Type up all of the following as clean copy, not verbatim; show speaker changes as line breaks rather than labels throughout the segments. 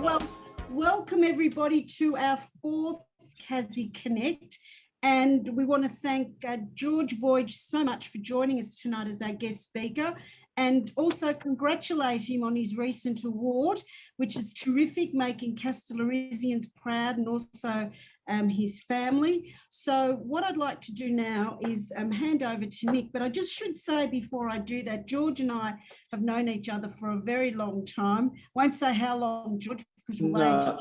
Well, welcome everybody to our fourth Kazzie Connect. And we want to thank George Voyage so much for joining us tonight as our guest speaker, and also congratulate him on his recent award, which is terrific, making Kastellorizians proud, and also his family. So what I'd like to do now is hand over to Nik, but I just should say before I do that, George and I have known each other for a very long time. Won't say how long, George, because we'll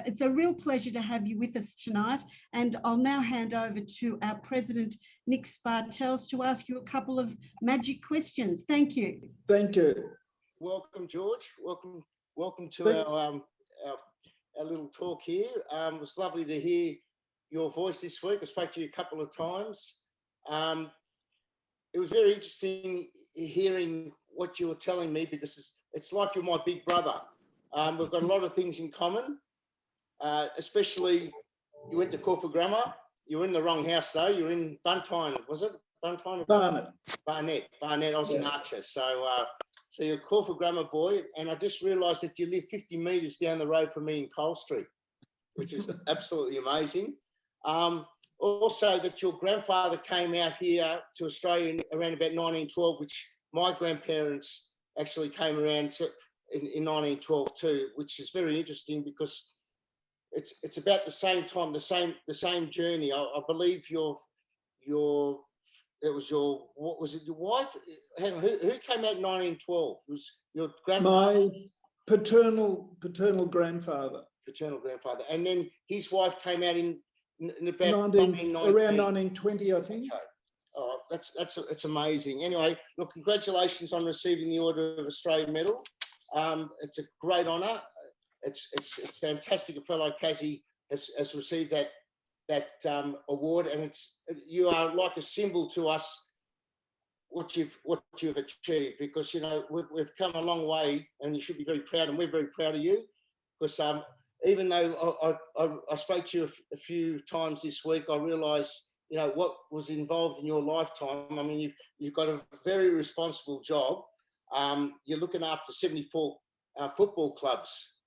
it's a real pleasure to have you with us tonight. And I'll now hand over to our president, Nik Spartels, to ask you a couple of magic questions. Thank you.
Thank you.
Welcome, George. Welcome to our little talk here. It was lovely to hear your voice this week. I spoke to you a couple of times. It was very interesting hearing what you were telling me, because it's like you're my big brother. We've got a lot of things in common, especially you went to Corfu Grammar. You were in the wrong house though. You're in Buntine, was it? Buntine? Barnet. I was in Archer. So you're a Corfu Grammar boy, and I just realised that you live 50 metres down the road from me in Cole Street, which is absolutely amazing. Also that your grandfather came out here to Australia around about 1912, which my grandparents actually came around to in 1912 too, which is very interesting because it's about the same time, the same journey. I believe your what was it, your wife? Hang on, who came out in 1912? It was your grandfather?
My paternal grandfather.
Paternal grandfather. And then his wife came out in about
around 1920, I think.
Okay. Oh, that's amazing. Anyway, look, congratulations on receiving the Order of Australia Medal. It's a great honour. It's fantastic. A fellow Kazzie has received that award, and you are like a symbol to us what you've achieved, because we've come a long way, and you should be very proud, and we're very proud of you. Because even though I spoke to you a few times this week, I realised what was involved in your lifetime. I mean, you've got a very responsible job. You're looking after 74 football clubs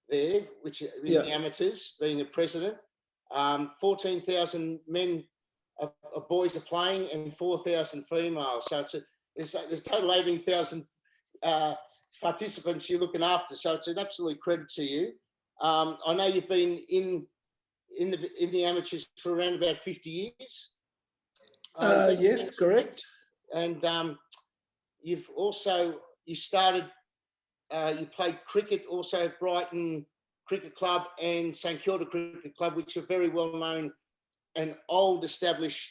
there, which are in the amateurs, being a president. 14,000 men, boys are playing, and 4,000 females. So there's a total 18,000 participants you're looking after. So it's an absolute credit to you. I know you've been in the amateurs for around about 50 years.
Yes, correct.
And you played cricket also at Brighton Cricket Club and St Kilda Cricket Club, which are very well known and old established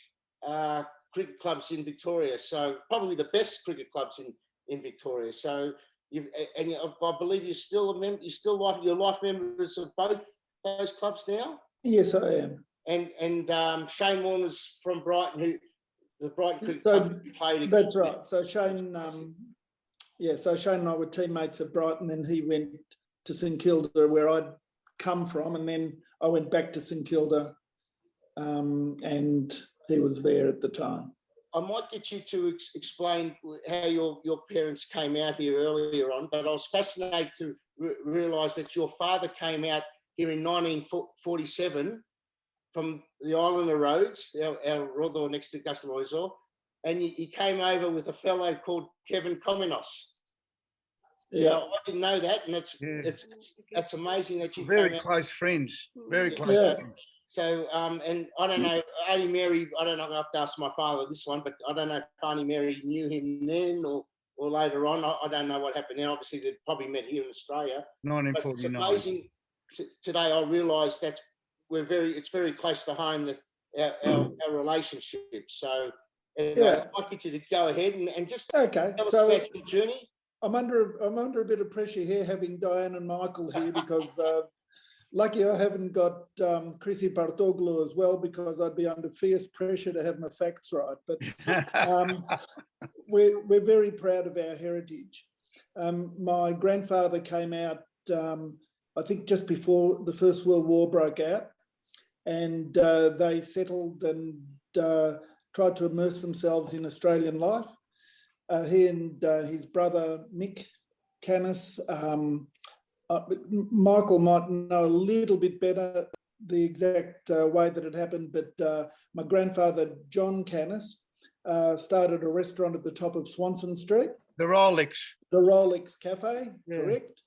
cricket clubs in Victoria. So probably the best cricket clubs in Victoria. So I believe you're still a member. You're life members of both those clubs now.
Yes, I am.
And Shane Warner's from Brighton, the Brighton Cricket Club played against.
That's right. So Shane, so Shane and I were teammates at Brighton, and he went to St Kilda, where I'd come from, and then I went back to St Kilda, and he was there at the time.
I might get you to explain how your parents came out here earlier on, but I was fascinated to realise that your father came out here in 1947 from the island of Rhodes, our Rodor next to Kastellorizian, and he came over with a fellow called Kevin Kominos.
Yeah,
I didn't know that, and it's amazing that you
very close friends, very close friends.
So, and I don't know, Auntie Mary, I don't know, I have to ask my father this one, but I don't know if Auntie Mary knew him then or later on. I don't know what happened then. Obviously, they probably met here in Australia.
1949.
But it's amazing. Today, I realise that it's very close to home, that our relationship. So, I'd like you to go ahead and just tell us about your journey.
I'm under a bit of pressure here, having Diane and Michael here, because lucky I haven't got Chrissy Bartoglu as well, because I'd be under fierce pressure to have my facts right. But we're very proud of our heritage. My grandfather came out, I think, just before the First World War broke out, and they settled and tried to immerse themselves in Australian life. He and his brother Nik Canis. Michael might know a little bit better the exact way that it happened, but my grandfather, John Canis, started a restaurant at the top of Swanson Street.
The Rolex.
The Rolex Cafe,
Yeah.
correct.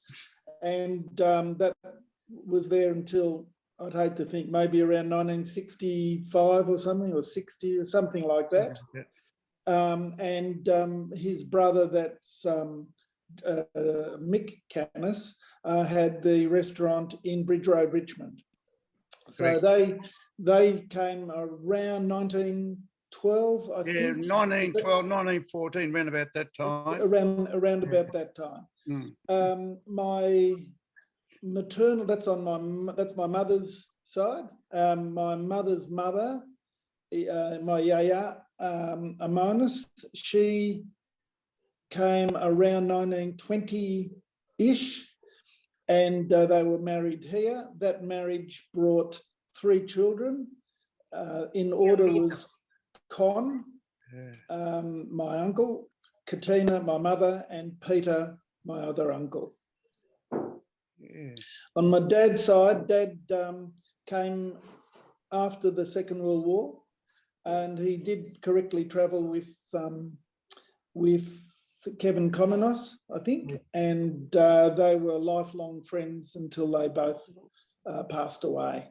And that was there until, I'd hate to think, maybe around 1965 or something, or 60 or something like that.
Yeah.
His brother, that's Nik Canis, had the restaurant in Bridge Road, Richmond. So they came around 1912, I think.
1912, 1914, around about that time.
Around about that time. My maternal, that's my mother's side. My mother's mother, my yaya, Amonis, she came around 1920-ish, and they were married here. That marriage brought 3 children. In order was Con, my uncle, Katina, my mother, and Peter, my other uncle.
Yeah.
On my dad's side, Dad came after the Second World War, and he did correctly travel with Kevin Komenos, I think, and they were lifelong friends until they both passed away.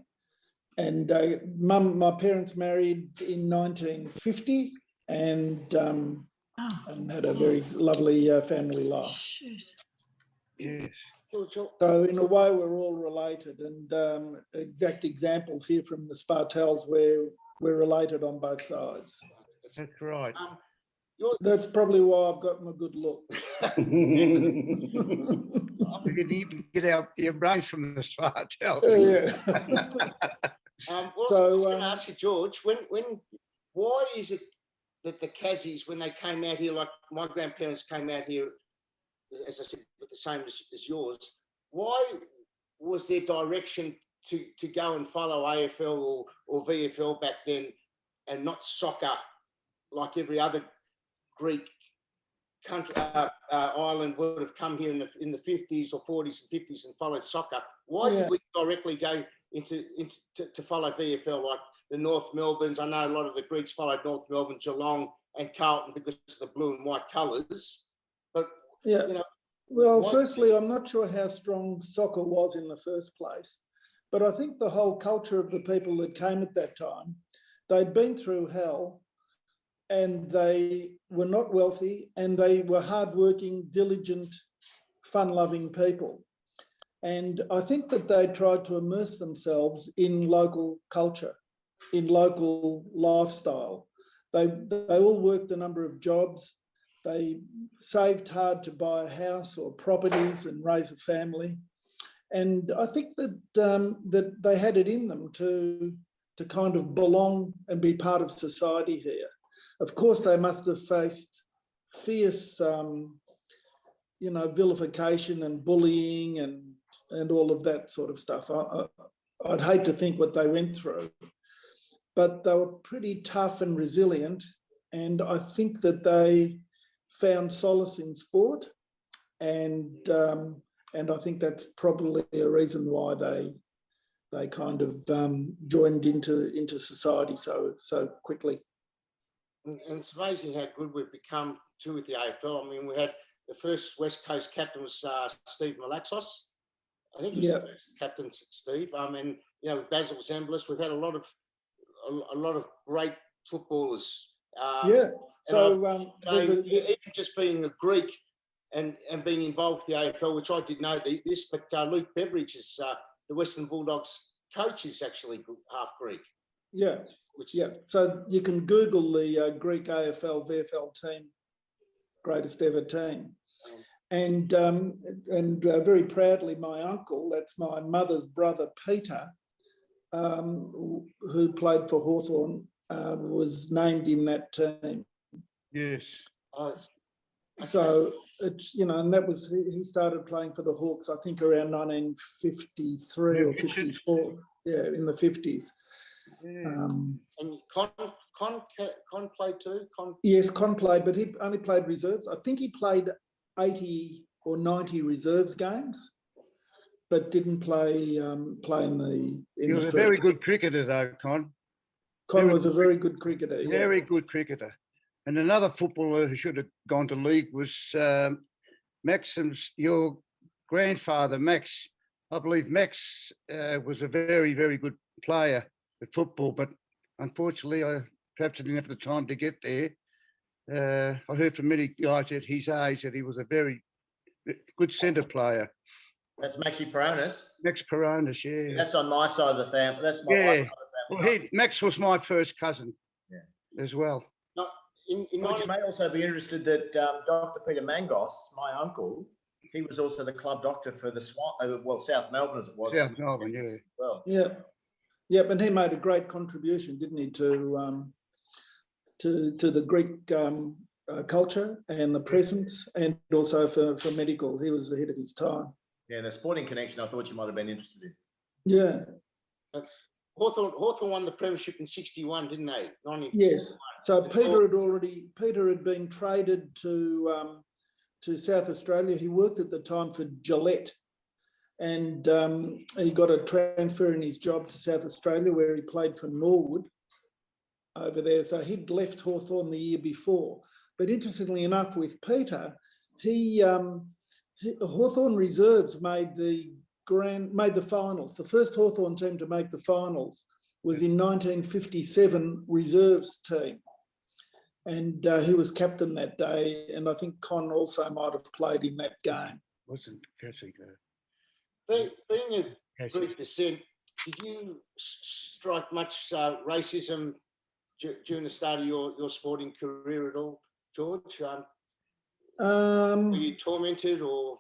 And my parents married in 1950 and had a very lovely family life.
Yes.
So in a way, we're all related, and exact examples here from the Spartels where we're related on both sides.
That's right.
That's probably why I've gotten a good look.
We can even get your brains from the Spartels.
Yeah.
I was going to ask you, George, why is it that the Kazzies, when they came out here, like my grandparents came out here, as I said, with the same as yours, why was their direction to go and follow AFL or VFL back then and not soccer like every other Greek country island would have come here in the 50s or 40s and 50s and followed soccer? Why did we directly go to follow VFL like the North Melbournes? I know a lot of the Greeks followed North Melbourne, Geelong and Carlton because of the blue and white colours. But
yeah,
you know,
well, firstly, I'm not sure how strong soccer was in the first place, but I think the whole culture of the people that came at that time, they'd been through hell, and they were not wealthy, and they were hardworking, diligent, fun-loving people. And I think that they tried to immerse themselves in local culture, in local lifestyle. They all worked a number of jobs. They saved hard to buy a house or properties and raise a family. And I think that that they had it in them to kind of belong and be part of society here. Of course, they must have faced fierce, vilification and bullying and all of that sort of stuff. I'd hate to think what they went through, but they were pretty tough and resilient. And I think that they found solace in sport, and I think that's probably a reason why they kind of joined into society so quickly.
And it's amazing how good we've become too with the AFL. I mean, we had the first West Coast captain was Steve Malaxos. I think he was the first captain, Steve. And Basil Zemblis. We've had a lot of great footballers.
So
even just being a Greek and being involved with the AFL, which I did know this, but Luke Beveridge is the Western Bulldogs coach is actually half Greek.
Yeah. So you can Google the Greek AFL VFL team, greatest ever team, and very proudly, my uncle, that's my mother's brother Peter, who played for Hawthorn, was named in that team.
Yes.
So it's and that was he started playing for the Hawks, I think around 1953 or 54. Yeah, in the 50s.
Yeah.
And Con played too?
Yes, Con played, but he only played reserves. I think he played 80 or 90 reserves games, but didn't play play in the.
He was a very good cricketer, though, Con.
Con was a very good cricketer. Yeah.
Very good cricketer. And another footballer who should have gone to league was Maxim's, your grandfather, Max. I believe Max was a very, very good player at football, but unfortunately, I perhaps didn't have the time to get there. I heard from many guys at his age that he was a very good centre player.
That's Maxi Peronis.
Max Peronis, yeah.
That's on my side of the family. That's my wife's side of the family.
Well, Max was my first cousin as well.
No,
George, you may also be interested that Dr. Peter Mangos, my uncle, he was also the club doctor for the South Melbourne as it was.
South Melbourne, yeah.
Well.
Yeah, but he made a great contribution, didn't he, to the Greek culture and the presence, and also for medical. He was ahead of his time.
Yeah, the sporting connection I thought you might have been interested in.
Yeah.
Hawthorn won the premiership in 61, didn't they?
Yes. So Peter had been traded to South Australia. He worked at the time for Gillette, and he got a transfer in his job to South Australia, where he played for Norwood over there. So he'd left Hawthorn the year before. But interestingly enough, with Peter, Hawthorn Reserves made the finals. The first Hawthorn team to make the finals was in 1957 Reserves team, and he was captain that day. And I think Con also might have played in that game.
Wasn't Kazzie though?
Being of Greek descent, did you strike much racism during the start of your sporting career at all, George? Were you tormented or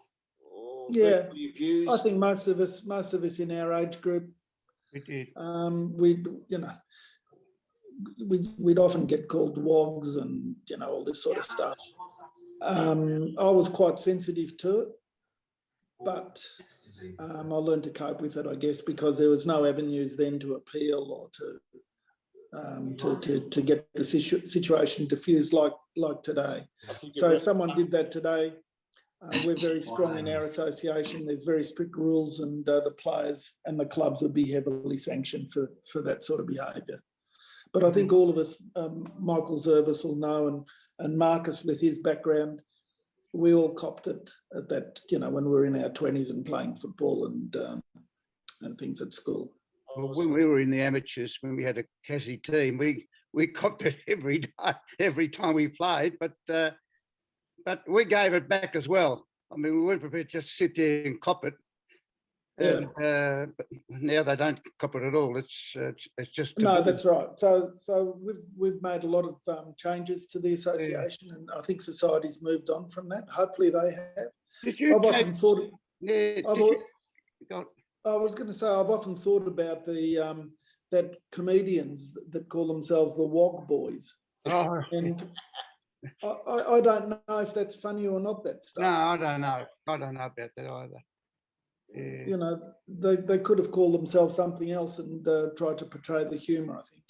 yeah?
Were you abused?
I think most of us in our age group,
We did.
We'd often get called wogs and all this sort of stuff. I was quite sensitive to it, but I learned to cope with it, I guess, because there was no avenues then to appeal or to get the situation diffused like today. So if someone did that today, we're very strong in our association. There's very strict rules, and the players and the clubs would be heavily sanctioned for that sort of behaviour. But I think all of us, Michael Zervis will know, and Marcus with his background, we all copped it at that, when we were in our 20s and playing football and things at school.
Well, when we were in the amateurs, when we had a Kazzie team, we copped it every day, every time we played, but we gave it back as well. I mean, we weren't prepared to just sit there and cop it. And but now they don't cop it at all. It's just
no, that's right. So we've made a lot of changes to the association, and I think society's moved on from that. Hopefully, they have.
Did you?
I've often thought.
Yeah.
I was going to say I've often thought about the that comedians that call themselves the Wog Boys, and I don't know if that's funny or not. That stuff.
No, I don't know. I don't know about that either. Yeah.
They could have called themselves something else and tried to portray the humour, I think.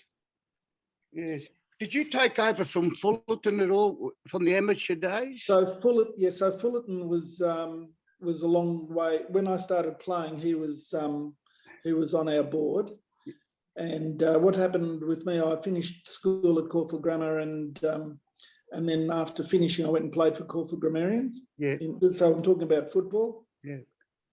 Yes. Did you take over from Fullerton at all, from the amateur days?
So Fullerton was a long way. When I started playing, he was on our board. And what happened with me, I finished school at Caulfield Grammar, and then after finishing, I went and played for Caulfield Grammarians.
Yeah.
So I'm talking about football.
Yeah.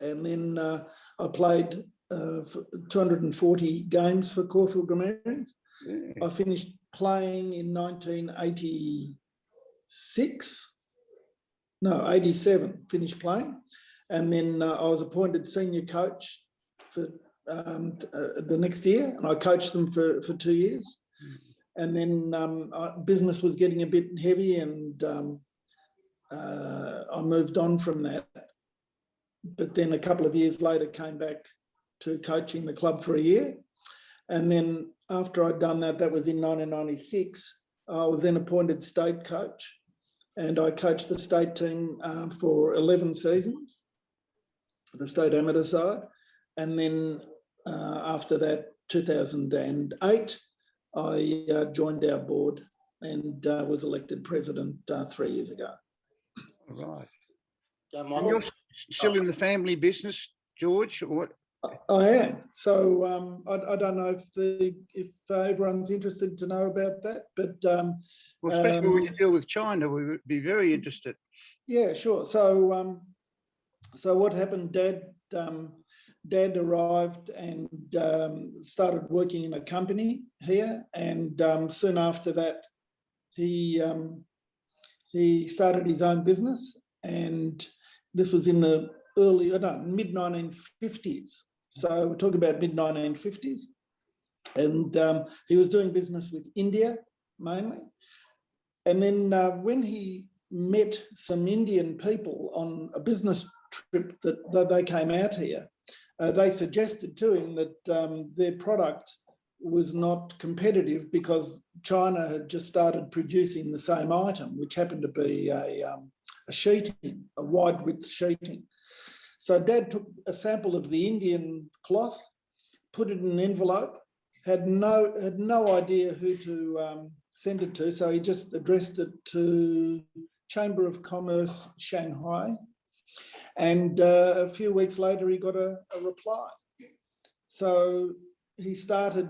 And
then I played 240 games for Caulfield Grammarians. Yeah. I finished playing in 87, finished playing. And then I was appointed senior coach for the next year, and I coached them for 2 years. And then business was getting a bit heavy, and I moved on from that. But then a couple of years later, came back to coaching the club for a year. And then after I'd done that, that was in 1996, I was then appointed state coach, and I coached the state team for 11 seasons, the state amateur side. And then after that, 2008, I joined our board and was elected president 3 years ago.
Right.
Go,
And
Michael.
you're still in the family business, George, or what?
I am. So I don't know if everyone's interested to know about that, but
Well, especially when you deal with China, we would be very interested.
yeah, sure. So so what happened? Dad arrived and started working in a company here, and soon after that, he started his own business, and this was in the mid 1950s. So we're talking about mid 1950s, and he was doing business with India mainly. And then when he met some Indian people on a business trip that they came out here, they suggested to him that their product was not competitive because China had just started producing the same item, which happened to be a sheeting, a wide width sheeting. So Dad took a sample of the Indian cloth, put it in an envelope, had no idea who to send it to, so he just addressed it to Chamber of Commerce, Shanghai, and a few weeks later he got a reply. So he started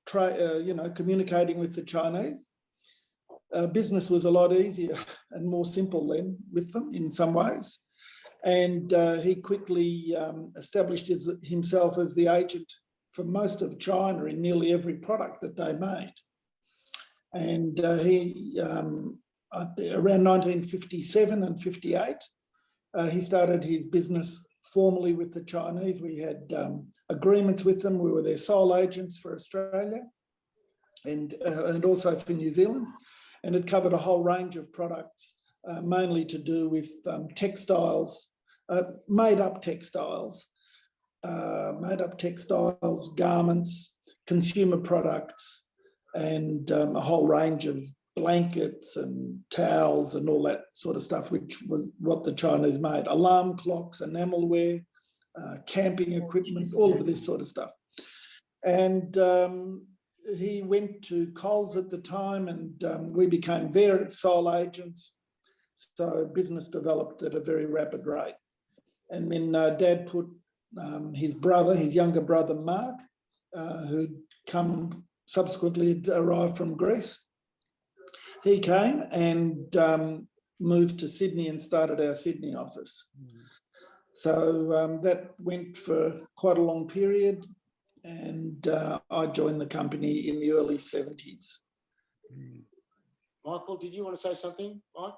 communicating with the Chinese. Business was a lot easier and more simple then with them in some ways. And he quickly established himself as the agent for most of China in nearly every product that they made. And he, around 1957 and 58, he started his business formally with the Chinese. We had agreements with them. We were their sole agents for Australia and also for New Zealand. And it covered a whole range of products, mainly to do with textiles, made-up textiles, garments, consumer products, and a whole range of blankets and towels and all that sort of stuff, which was what the Chinese made. Alarm clocks, enamelware, camping equipment, all of this sort of stuff. And he went to Coles at the time, and we became their sole agents. So business developed at a very rapid rate. And then Dad put his younger brother, Mark, who'd come subsequently arrived from Greece. He came and moved to Sydney and started our Sydney office. So that went for quite a long period, and I joined the company in the early 70s.
Michael, did you want to say something, Mike?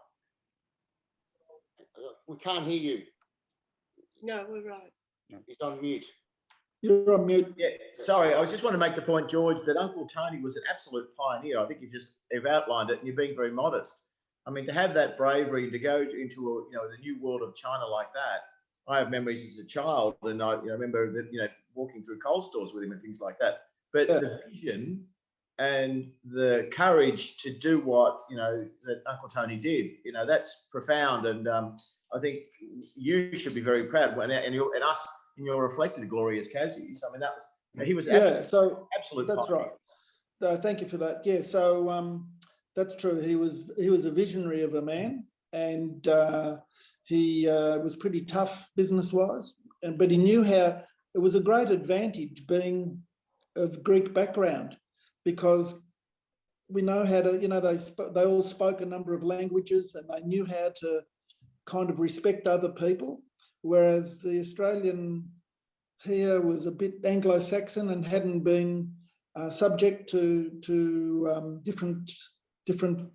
We can't hear you.
No, we're right.
He's on mute.
You're on mute.
Yeah, sorry, I just want to make the point, George, that Uncle Tony was an absolute pioneer. I think you've outlined it, and you're being very modest. I mean, to have that bravery to go into the new world of China like that. I have memories as a child, and I remember that walking through Coles stores with him and things like that. But the vision and the courage to do what that Uncle Tony did, that's profound, and I think you should be very proud. And us in your reflected glory as Kazzies. I mean, that was he was absolute.
That's
pioneer.
right. Thank you for that. Yeah, so that's true. He was a visionary of a man, and he was pretty tough business-wise, but he knew how. It was a great advantage being of Greek background, because we know how to. They all spoke a number of languages, and they knew how to kind of respect other people. Whereas the Australian here was a bit Anglo-Saxon and hadn't been subject to different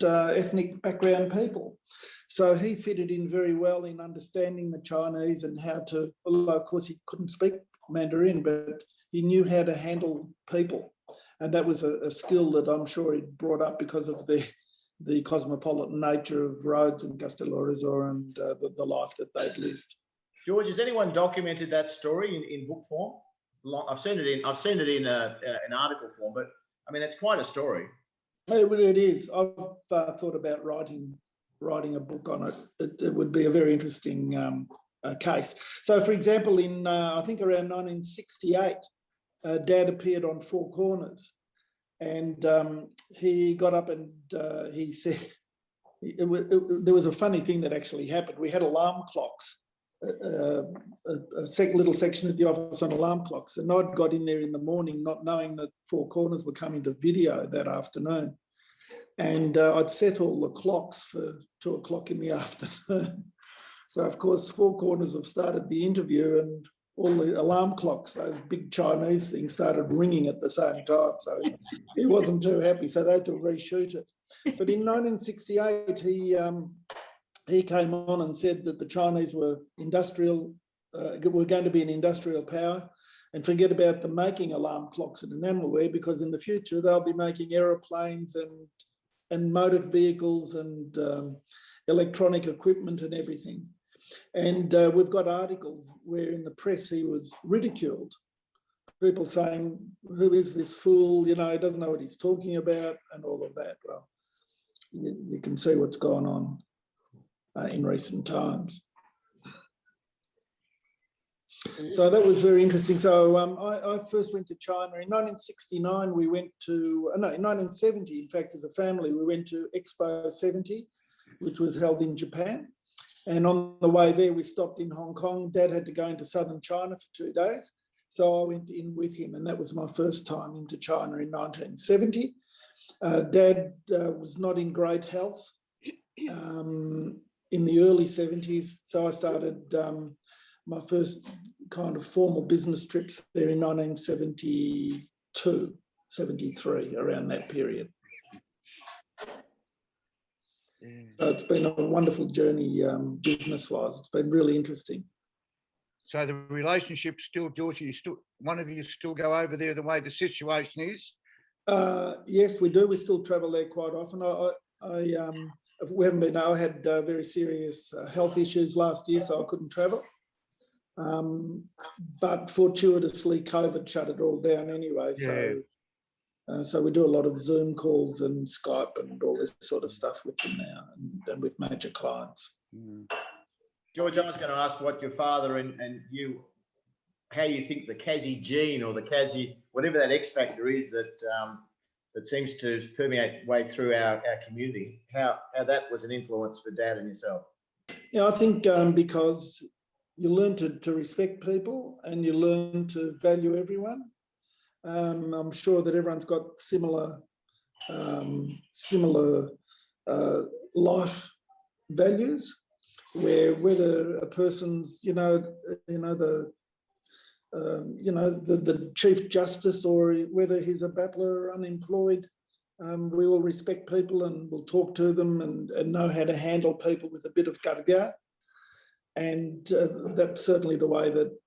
ethnic background people. So he fitted in very well in understanding the Chinese and how to, although of course he couldn't speak Mandarin, but he knew how to handle people. And that was a skill that I'm sure he'd brought up because of the cosmopolitan nature of Rhodes and Kastellorizian and the life that they'd lived.
George, has anyone documented that story in book form? I've seen it in an article form, but I mean, it's quite a story.
It is. I've thought about writing a book on it. It would be a very interesting case. So, for example, in I think around 1968, Dad appeared on Four Corners, and he got up and he said there was a funny thing that actually happened. We had alarm clocks little section at the office on alarm clocks, and I'd got in there in the morning not knowing that Four Corners were coming to video that afternoon, and I'd set all the clocks for 2 o'clock in the afternoon. So of course Four Corners have started the interview, and all the alarm clocks, those big Chinese things, started ringing at the same time. So he wasn't too happy, so they had to reshoot it. But in 1968, he came on and said that the Chinese were were going to be an industrial power, and forget about them making alarm clocks and enamelware, because in the future they'll be making aeroplanes and motor vehicles and electronic equipment and everything. And we've got articles where in the press he was ridiculed. People saying, who is this fool? You know, he doesn't know what he's talking about and all of that. Well, you can see what's gone on in recent times. So that was very interesting. So I first went to China in 1969. We went to, no, in 1970, in fact, as a family, we went to Expo 70, which was held in Japan. And on the way there, we stopped in Hong Kong. Dad had to go into southern China for 2 days. So I went in with him, and that was my first time into China in 1970. Dad was not in great health in the early 70s. So I started my first kind of formal business trips there in 1972, 73, around that period. So it's been a wonderful journey business-wise. It's been really interesting.
So the relationship still, George, one of you still go over there the way the situation is?
Yes, we do. We still travel there quite often. We haven't been. I had very serious health issues last year, so I couldn't travel. But fortuitously, COVID shut it all down anyway. Yeah. So we do a lot of Zoom calls and Skype and all this sort of stuff with them now, and with major clients.
George, I was going to ask what your father and you, how you think the Kazzie gene or the Kazzie, whatever that X factor is that that seems to permeate way through our community, how that was an influence for Dad and yourself.
Yeah, I think because you learn to respect people and you learn to value everyone. I'm sure that everyone's got similar life values, where whether a person's the Chief Justice or whether he's a battler or unemployed, we will respect people and we'll talk to them and know how to handle people with a bit of karga. And that's certainly the way that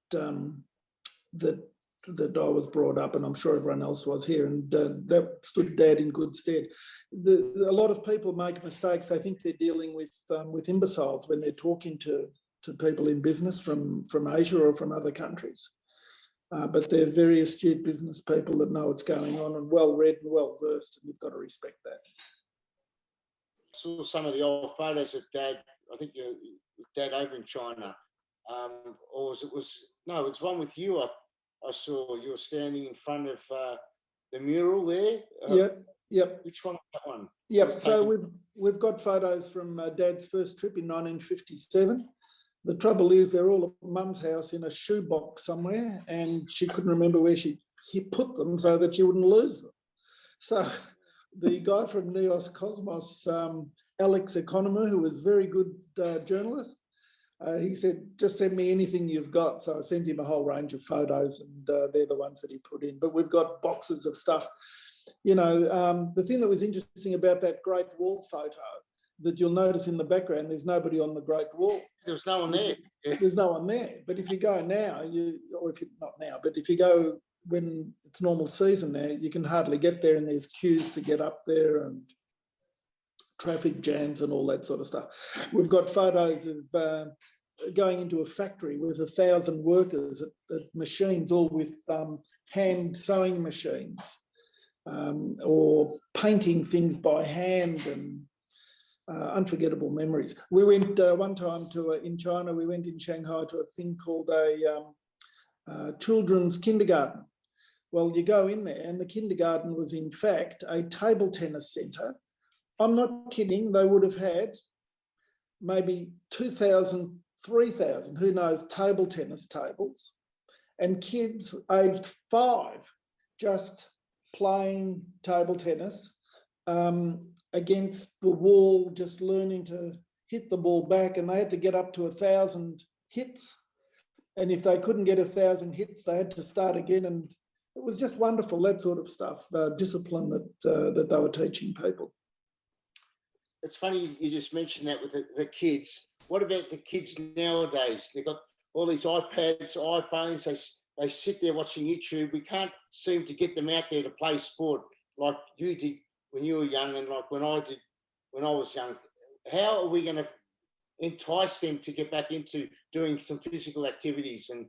that I was brought up, and I'm sure everyone else was here, and that stood Dad in good stead. A lot of people make mistakes. They think they're dealing with imbeciles when they're talking to people in business from Asia or from other countries. But they're very astute business people that know what's going on and well-read and well-versed, and you've got to respect that.
I saw some of the old photos of Dad, I think your Dad over in China, or it's one with you. I saw you were standing in front of the mural there. Yep. Which one was that one?
Yep. So we've got photos from Dad's first trip in 1957. The trouble is they're all at Mum's house in a shoebox somewhere, and she couldn't remember where he put them so that she wouldn't lose them. So the guy from Neos Cosmos, Alex Economer, who was a very good journalist, he said, just send me anything you've got. So I sent him a whole range of photos, and they're the ones that he put in. But we've got boxes of stuff. The thing that was interesting about that Great Wall photo, that you'll notice in the background, there's nobody on the Great Wall.
There's no one there.
There's no one there. But if you go now, but if you go when it's normal season there, you can hardly get there, and there's queues to get up there and traffic jams and all that sort of stuff. We've got photos of going into a factory with 1,000 workers at machines, all with hand sewing machines, or painting things by hand, and unforgettable memories. We went one time in China, we went in Shanghai to a thing called a children's kindergarten. Well, you go in there and the kindergarten was in fact a table tennis centre. I'm not kidding, they would have had maybe 2,000 3,000, who knows, table tennis tables, and kids aged 5 just playing table tennis against the wall, just learning to hit the ball back, and they had to get up to 1,000 hits. And if they couldn't get 1,000 hits, they had to start again. And it was just wonderful, that sort of stuff, discipline that they were teaching people.
It's funny you just mentioned that with the kids. What about the kids nowadays? They've got all these iPads, iPhones. They sit there watching YouTube. We can't seem to get them out there to play sport like you did when you were young, and like when I did when I was young. How are we going to entice them to get back into doing some physical activities and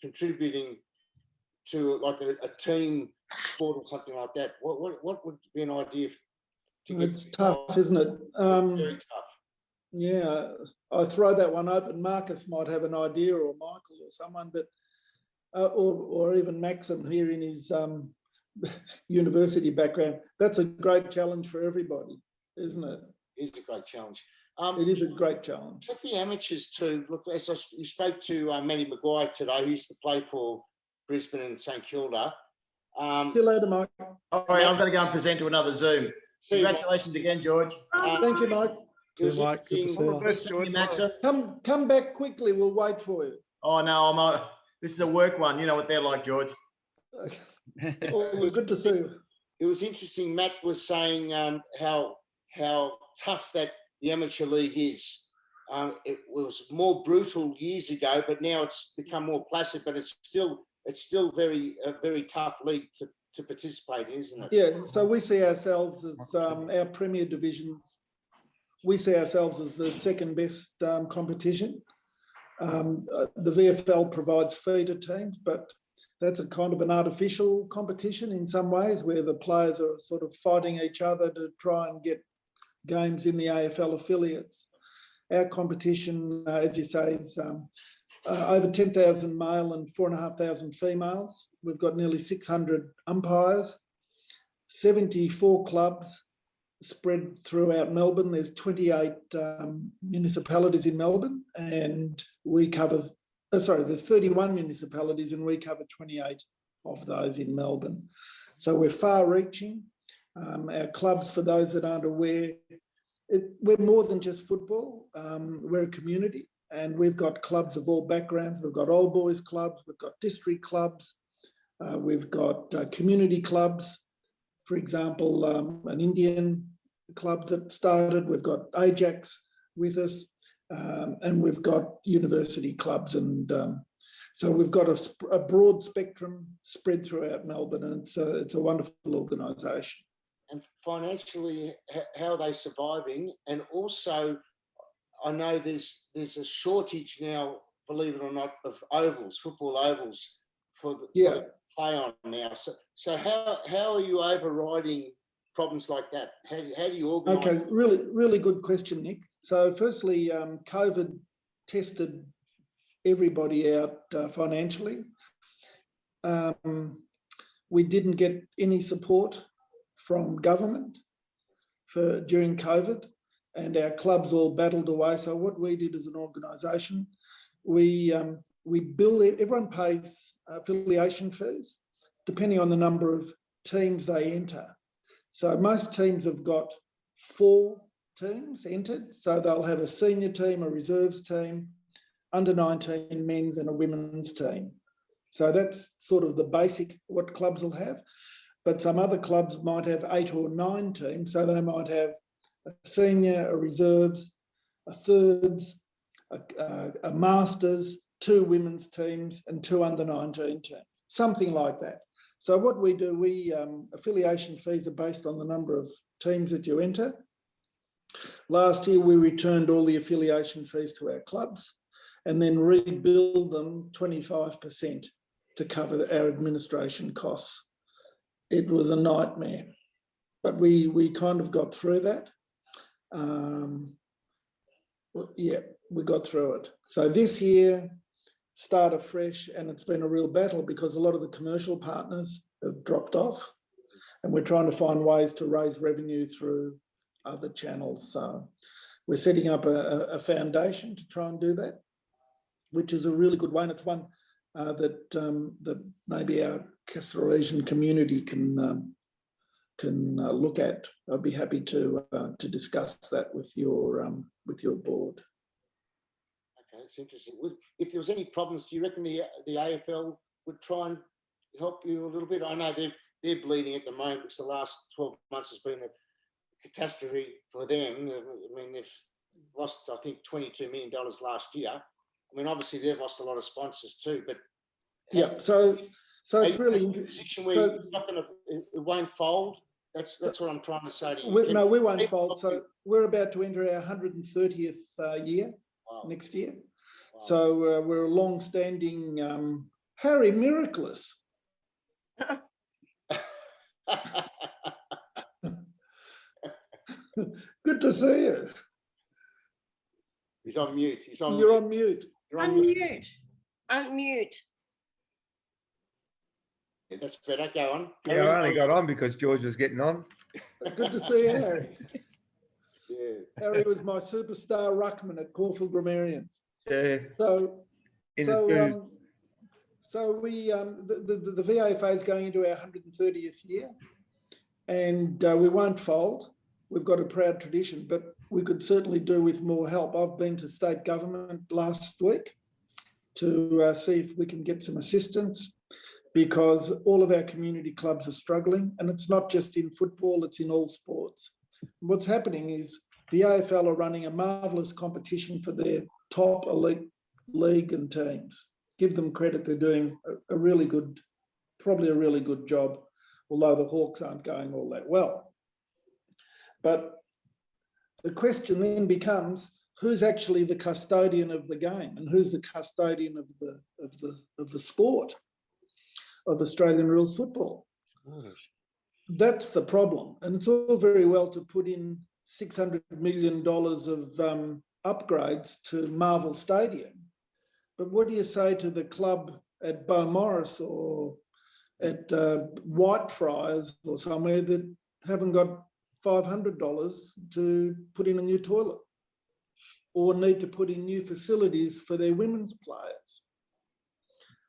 contributing to like a team sport or something like that? What would be an idea to get?
It's tough, isn't it?
Very tough.
Yeah, I throw that one open. Marcus might have an idea, or Michael, or someone, but or even Maxim here in his university background. That's a great challenge for everybody, isn't it?
It is a great challenge.
It is a great challenge.
With the amateurs too, look, as you spoke to Matty Maguire today, who used to play for Brisbane and St Kilda.
See you later, Mike.
All right, I'm going to go and present to another Zoom. Congratulations again, George.
Thank you, Mike.
Mike, good to see you.
Maxim.
Come back quickly. We'll wait for you.
Oh no, this is a work one. You know what they're like, George.
Well, good to see you.
It was interesting. Matt was saying how tough that the amateur league is. It was more brutal years ago, but now it's become more placid. But it's still a very tough league to participate in, isn't it?
Yeah. So we see ourselves as our premier divisions. We see ourselves as the second best competition. The VFL provides feeder teams, but that's a kind of an artificial competition in some ways, where the players are sort of fighting each other to try and get games in the AFL affiliates. Our competition, as you say, is over 10,000 male and 4,500 females. We've got nearly 600 umpires, 74 clubs spread throughout Melbourne. There's 28 municipalities in Melbourne, and we cover, there's 31 municipalities, and we cover 28 of those in Melbourne. So we're far-reaching. Our clubs, for those that aren't aware, we're more than just football. We're a community, and we've got clubs of all backgrounds. We've got old boys clubs, we've got district clubs, we've got community clubs. For example, an Indian club that started, we've got Ajax with us, and we've got university clubs. And so we've got a broad spectrum spread throughout Melbourne, and it's a wonderful organisation.
And financially, how are they surviving? And also, I know there's a shortage now, believe it or not, of ovals, football ovals for the play on now. So how are you overriding problems like that? How do you organise?
Okay, really good question, Nick. So firstly, COVID tested everybody out financially. We didn't get any support from government during COVID, and our clubs all battled away. So what we did as an organisation, we bill, everyone pays affiliation fees depending on the number of teams they enter. So most teams have got 4 teams entered. So they'll have a senior team, a reserves team, under 19 men's, and a women's team. So that's sort of the basic what clubs will have. But some other clubs might have 8 or 9 teams. So they might have a senior, a reserves, a thirds, a masters, 2 women's teams, and 2 under 19 teams, something like that. So what we do, affiliation fees are based on the number of teams that you enter. Last year, we returned all the affiliation fees to our clubs and then rebuild them 25% to cover our administration costs. It was a nightmare, but we kind of got through that. We got through it. So this year, start afresh, and it's been a real battle because a lot of the commercial partners have dropped off, and we're trying to find ways to raise revenue through other channels. So we're setting up a foundation to try and do that, which is a really good one. It's one that maybe our Kastellorizian community can look at. I'd be happy to discuss that with your board.
Okay, it's interesting. If there was any problems, do you reckon the AFL would try and help you a little bit? I know they're bleeding at the moment because the last 12 months has been a catastrophe for them. I mean, they've lost, I think, $22 million last year. I mean, obviously they've lost a lot of sponsors too, but
yeah, so it's really
in a position where it's not going to, it won't fold. That's what I'm trying to say to you.
No, we won't fold. So we're about to enter our 130th year next year.
Wow.
So we're a long-standing Harry Miraculous. Good to see you.
He's on mute.
You're on mute.
Unmute.
Unmute.
Yeah, that's better. Go on.
Yeah, I only got on because George was getting on.
Good to see you, Harry.
Yeah.
Harry was my superstar ruckman at Caulfield Grammarians.
Yeah.
So
In
so
the booth.
so we the VAFA is going into our 130th year, and we won't fold. We've got a proud tradition, but we could certainly do with more help. I've been to state government last week to see if we can get some assistance, because all of our community clubs are struggling, and it's not just in football, it's in all sports. What's happening is the AFL are running a marvellous competition for their top elite league and teams. Give them credit, they're doing a really good, probably a really good job, although the Hawks aren't going all that well. But the question then becomes, who's actually the custodian of the game, and who's the custodian of the sport of Australian rules football? That's the problem. And it's all very well to put in $600 million of upgrades to Marvel Stadium, but what do you say to the club at Beaumaris or at Whitefriars or somewhere that haven't got $500 to put in a new toilet, or need to put in new facilities for their women's players,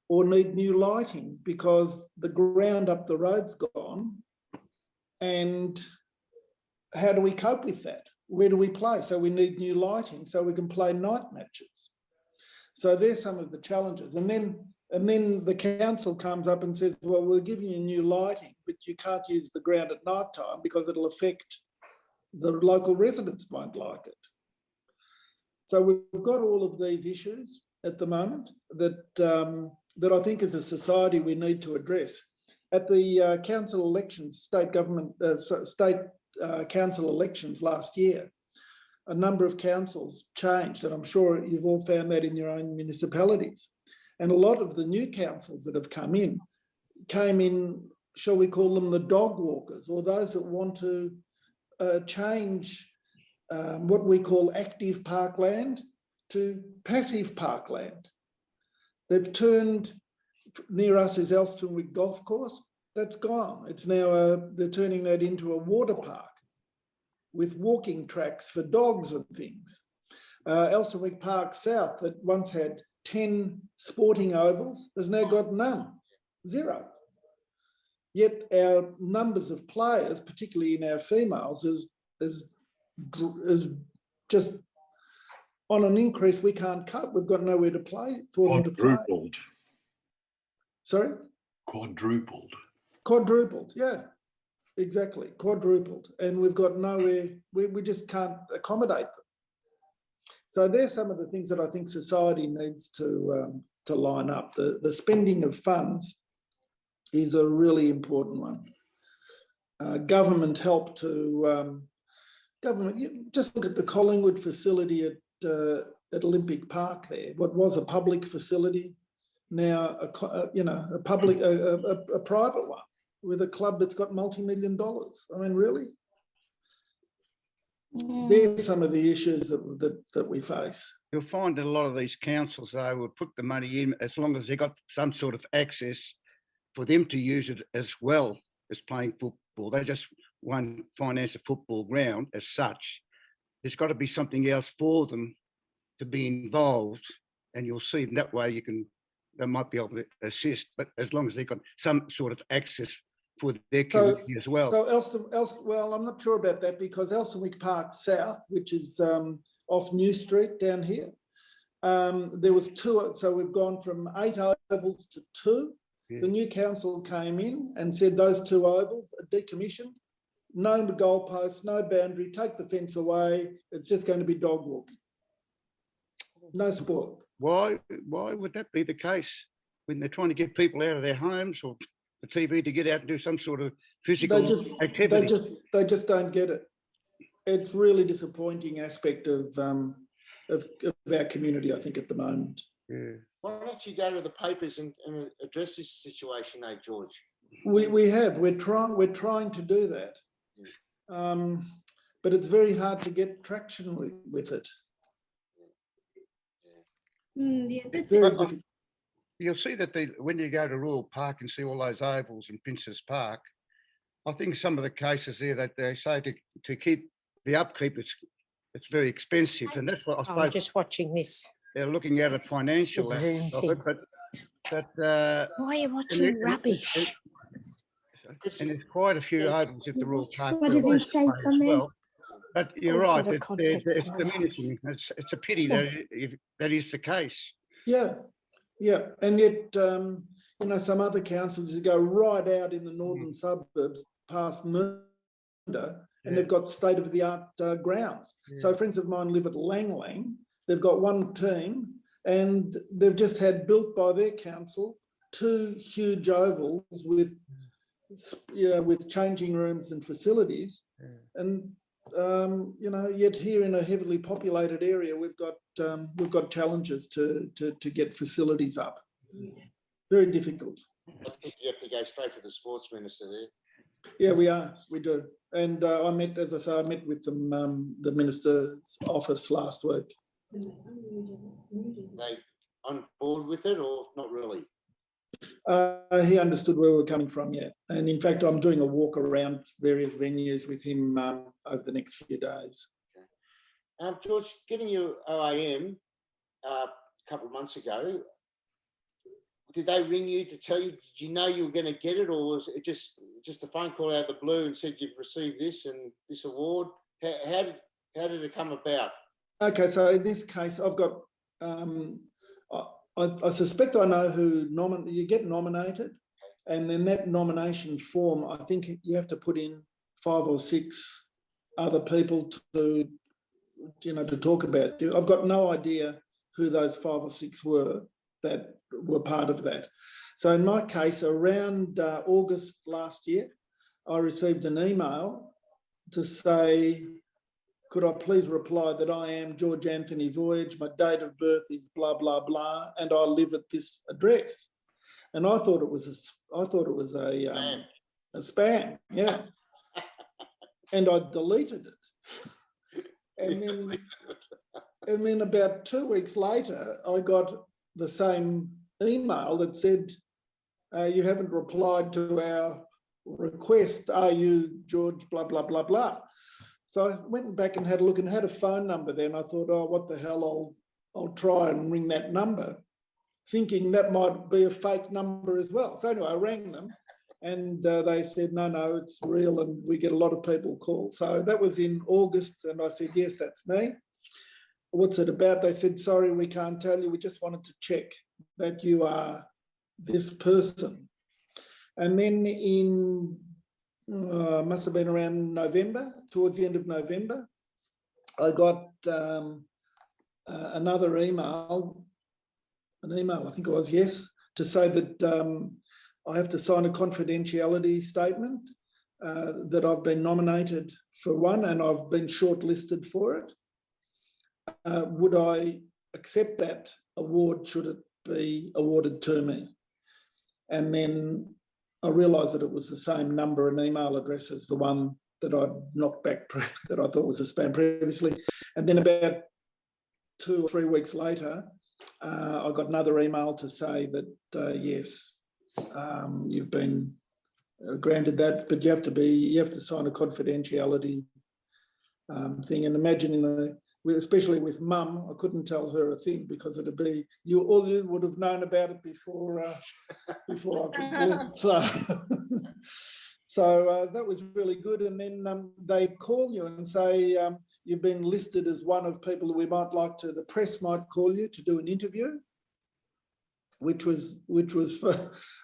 or need new lighting because the ground up the road's gone? And how do we cope with that? Where do we play? So we need new lighting so we can play night matches. So there's some of the challenges. And then the council comes up and says, well, we're giving you new lighting, but you can't use the ground at night time because it'll affect the local residents, won't like it. So we've got all of these issues at the moment that I think as a society we need to address. At the council elections, state council elections last year, a number of councils changed, and I'm sure you've all found that in your own municipalities. And a lot of the new councils that have came in, shall we call them the dog walkers, or those that want to change what we call active parkland to passive parkland. They've turned, near us is Elstonwick Golf Course, that's gone. It's now, they're turning that into a water park with walking tracks for dogs and things. Elstonwick Park South, that once had 10 sporting ovals, has now got none, 0. Yet our numbers of players, particularly in our females, is just on an increase we can't cope. We've got nowhere to play for them to play.
Quadrupled.
Sorry? Quadrupled, yeah, exactly, quadrupled. And we've got nowhere, we just can't accommodate them. So there's some of the things that I think society needs to line up. The spending of funds is a really important one. Government help to, just look at the Collingwood facility at Olympic Park there, what was a public facility, now a private one with a club that's got multi-million dollars. I mean, really? There's some of the issues that we face.
You'll find that a lot of these councils, though, will put the money in as long as they got some sort of access for them to use it as well as playing football. They just won't finance a football ground as such. there's got to be something else for them to be involved, and you'll see that way they might be able to assist, but as long as they've got some sort of access for their community as well.
So well, I'm not sure about that, because Elstonwick Park South, which is off New Street down here, there was 2, so we've gone from 8 ovals to 2.
Yeah.
The new council came in and said those 2 ovals are decommissioned, no goalposts, no boundary, take the fence away, it's just going to be dog walking. No sport.
Why would that be the case when they're trying to get people out of their homes or the TV to get out and do some sort of physical activity?
They just don't get it. It's really disappointing aspect of our community, I think, at the moment.
Yeah.
Why don't you go to the papers and address this situation, though, George?
We're trying to do that, but it's very hard to get traction with it.
Yeah, that's
Very
it.
difficult.
You'll see that when you go to Royal Park and see all those ovals in Princess Park, I think some of the cases there that they say to keep the upkeep, it's very expensive, and that's what I suppose.
I'm just watching this.
They're looking at it financial
Zoom
aspect of
thing.
it, but
Why are you watching rubbish?
and there's quite a few ovals at the Royal Park
What did he
West
say
Way
for
as
me?
well. But you're
Oh,
right,
for the
it's
context.
diminishing. It's a pity that that is the case.
Yeah, and yet, some other councils go right out in the northern suburbs past Munda, and they've got state-of-the-art grounds.
Yeah.
So friends of mine live at Lang Lang. They've got one team, and they've just had built by their council 2 huge ovals with changing rooms and facilities, and yet here in a heavily populated area, we've got challenges to get facilities up. Very difficult.
I think you have to go straight to the sports minister there.
Yeah, we do. And I met with the minister's office last week.
They on board with it or not really?
He understood where we were coming from, yeah. And in fact, I'm doing a walk around various venues with him over the next few days.
Okay. George, getting your OAM a couple of months ago, did they ring you to tell you, did you know you were going to get it, or was it just a phone call out of the blue and said you've received this and this award? How did it come about?
Okay, so in this case, I've got, I suspect I know who you get nominated, and then that nomination form, I think you have to put in 5 or 6 other people to talk about. I've got no idea who those 5 or 6 were that were part of that. So in my case, around August last year, I received an email to say, could I please reply that I am George Anthony Voyage, my date of birth is blah, blah, blah, and I live at this address. And I thought it was a spam, yeah. And I deleted it. And then about 2 weeks later, I got the same email that said, you haven't replied to our request, are you George, blah, blah, blah, blah. So I went back and had a look and had a phone number there, and I thought, oh, what the hell, I'll try and ring that number, thinking that might be a fake number as well. So anyway, I rang them, and they said, no, it's real, and we get a lot of people call. So that was in August, and I said, yes, that's me. What's it about? They said, sorry, we can't tell you. We just wanted to check that you are this person. And then in, must have been around November, towards the end of November, I got another email, I think it was, yes, to say that I have to sign a confidentiality statement, that I've been nominated for one and I've been shortlisted for it. Would I accept that award should it be awarded to me? And then I realised that it was the same number and email address as the one that I'd knocked back that I thought was a spam previously. And then about 2 or 3 weeks later, I got another email to say that, yes, you've been granted that, but you have to sign a confidentiality thing, and imagining especially with Mum, I couldn't tell her a thing because it'd be all you would have known about it before I could blink. So that was really good. And then they call you and say you've been listed as one of people that we might like to. The press might call you to do an interview, which was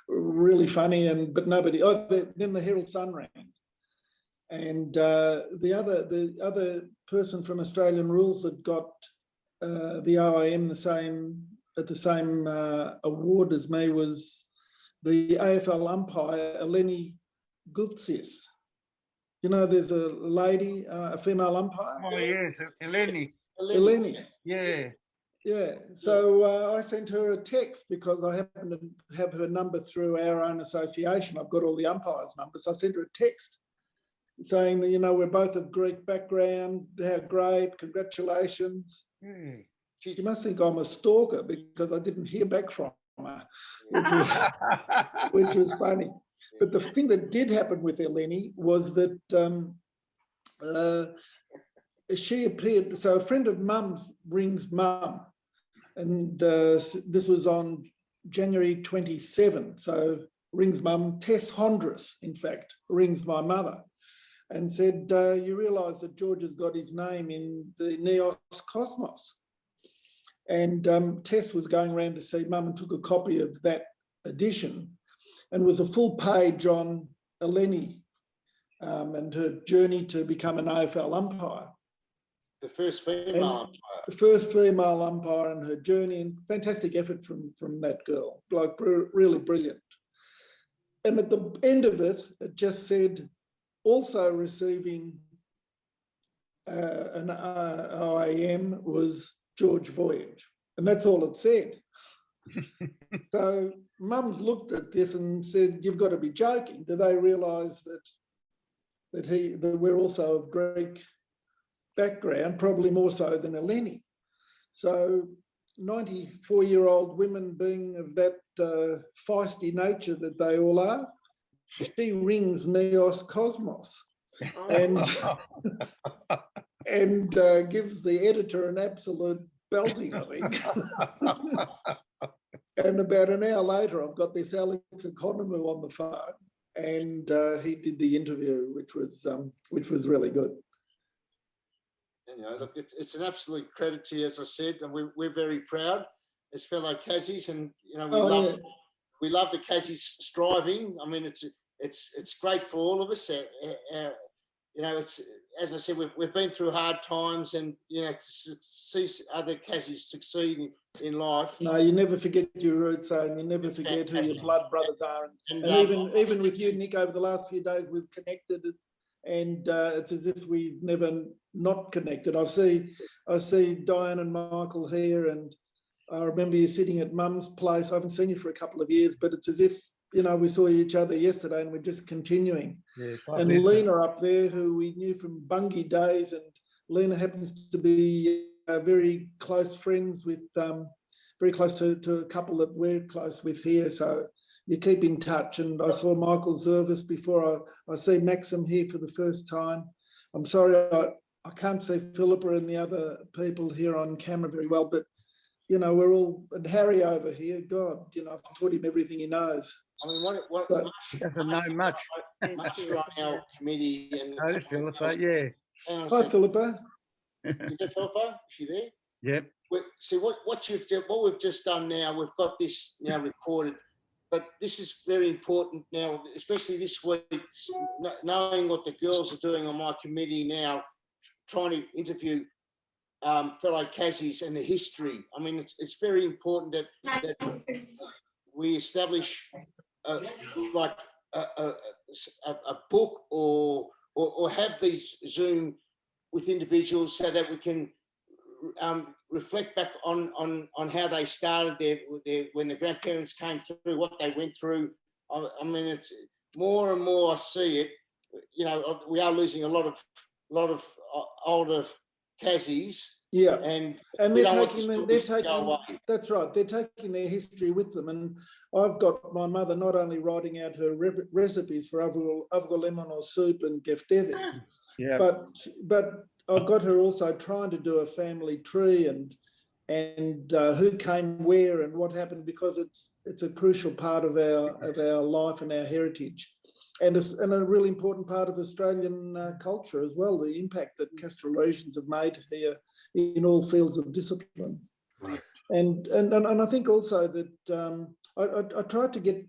really funny. But nobody. Oh, then the Herald Sun rang. And the other person from Australian Rules that got the OAM the same award as me was the AFL umpire Eleni Gutsis. You know, there's a lady, a female umpire.
Oh yes, Eleni.
Eleni.
Yeah.
Yeah. So I sent her a text because I happen to have her number through our own association. I've got all the umpires' numbers. I sent her a text saying that, you know, we're both of Greek background, how great, congratulations. She must think I'm a stalker because I didn't hear back from her, which was funny. But the thing that did happen with Eleni was that she appeared, so a friend of Mum's rings Mum, and this was on January 27, so rings Mum, Tess Hondras, in fact, rings my mother, and said, you realise that George has got his name in the Neos Cosmos. And Tess was going around to see Mum and took a copy of that edition, and was a full page on Eleni and her journey to become an AFL umpire.
The first female umpire.
The first female umpire and her journey, and fantastic effort from that girl, like really brilliant. And at the end of it, it just said, also receiving an OAM was George Voyage. And that's all it said. So Mum's looked at this and said, you've got to be joking. Do they realise that we're also of Greek background, probably more so than Eleni? So 94-year-old women being of that feisty nature that they all are, she rings Neos Cosmos and gives the editor an absolute belting, I think. And about an hour later, I've got this Alex Economou on the phone, and he did the interview, which was really good.
You know, look, it's an absolute credit to you, as I said, and we're very proud as fellow Kazies, and you know we love the Kazies striving. I mean, it's great for all of us. You know, it's, as I said, we've been through hard times, and you know, to see other Kazies succeed in life.
No, you never forget your roots, and you never forget who your blood brothers are. And even with you, Nick, over the last few days, we've connected, and it's as if we've never not connected. I see Diane and Michael here, and I remember you sitting at Mum's place. I haven't seen you for a couple of years, but it's as if, you know, we saw each other yesterday and we're just continuing.
Yes,
and Lena up there, who we knew from Bungie days, and Lena happens to be very close friends with, very close to a couple that we're close with here. So you keep in touch. And I saw Michael Zervis before. I see Maxim here for the first time. I'm sorry, I can't see Philippa and the other people here on camera very well, but you know, we're all, and Harry over here, God, you know, I've taught him everything he knows.
I mean,
He doesn't know much.
Much on our committee. And
No, Philippa, yeah.
Hi, Philippa.
Is there Philippa? Is she there?
Yep.
See, what we've just done now, we've got this now recorded, but this is very important now, especially this week, knowing what the girls are doing on my committee now, trying to interview fellow Kazies and the history. I mean, it's very important that we establish like a book or have these Zoom with individuals so that we can reflect back on how they started their when the grandparents came through, what they went through. I mean, it's more and more I see it. You know, we are losing a lot of older Kazies.
Yeah,
and
they're taking that's right. They're taking their history with them, and I've got my mother not only writing out her recipes for avgolemono soup and geftedes, but I've got her also trying to do a family tree and who came where and what happened, because it's a crucial part of our life and our heritage, and a really important part of Australian culture as well. The impact that Kastellorizians have made here in all fields of discipline,
Right.
and I think also that I tried to get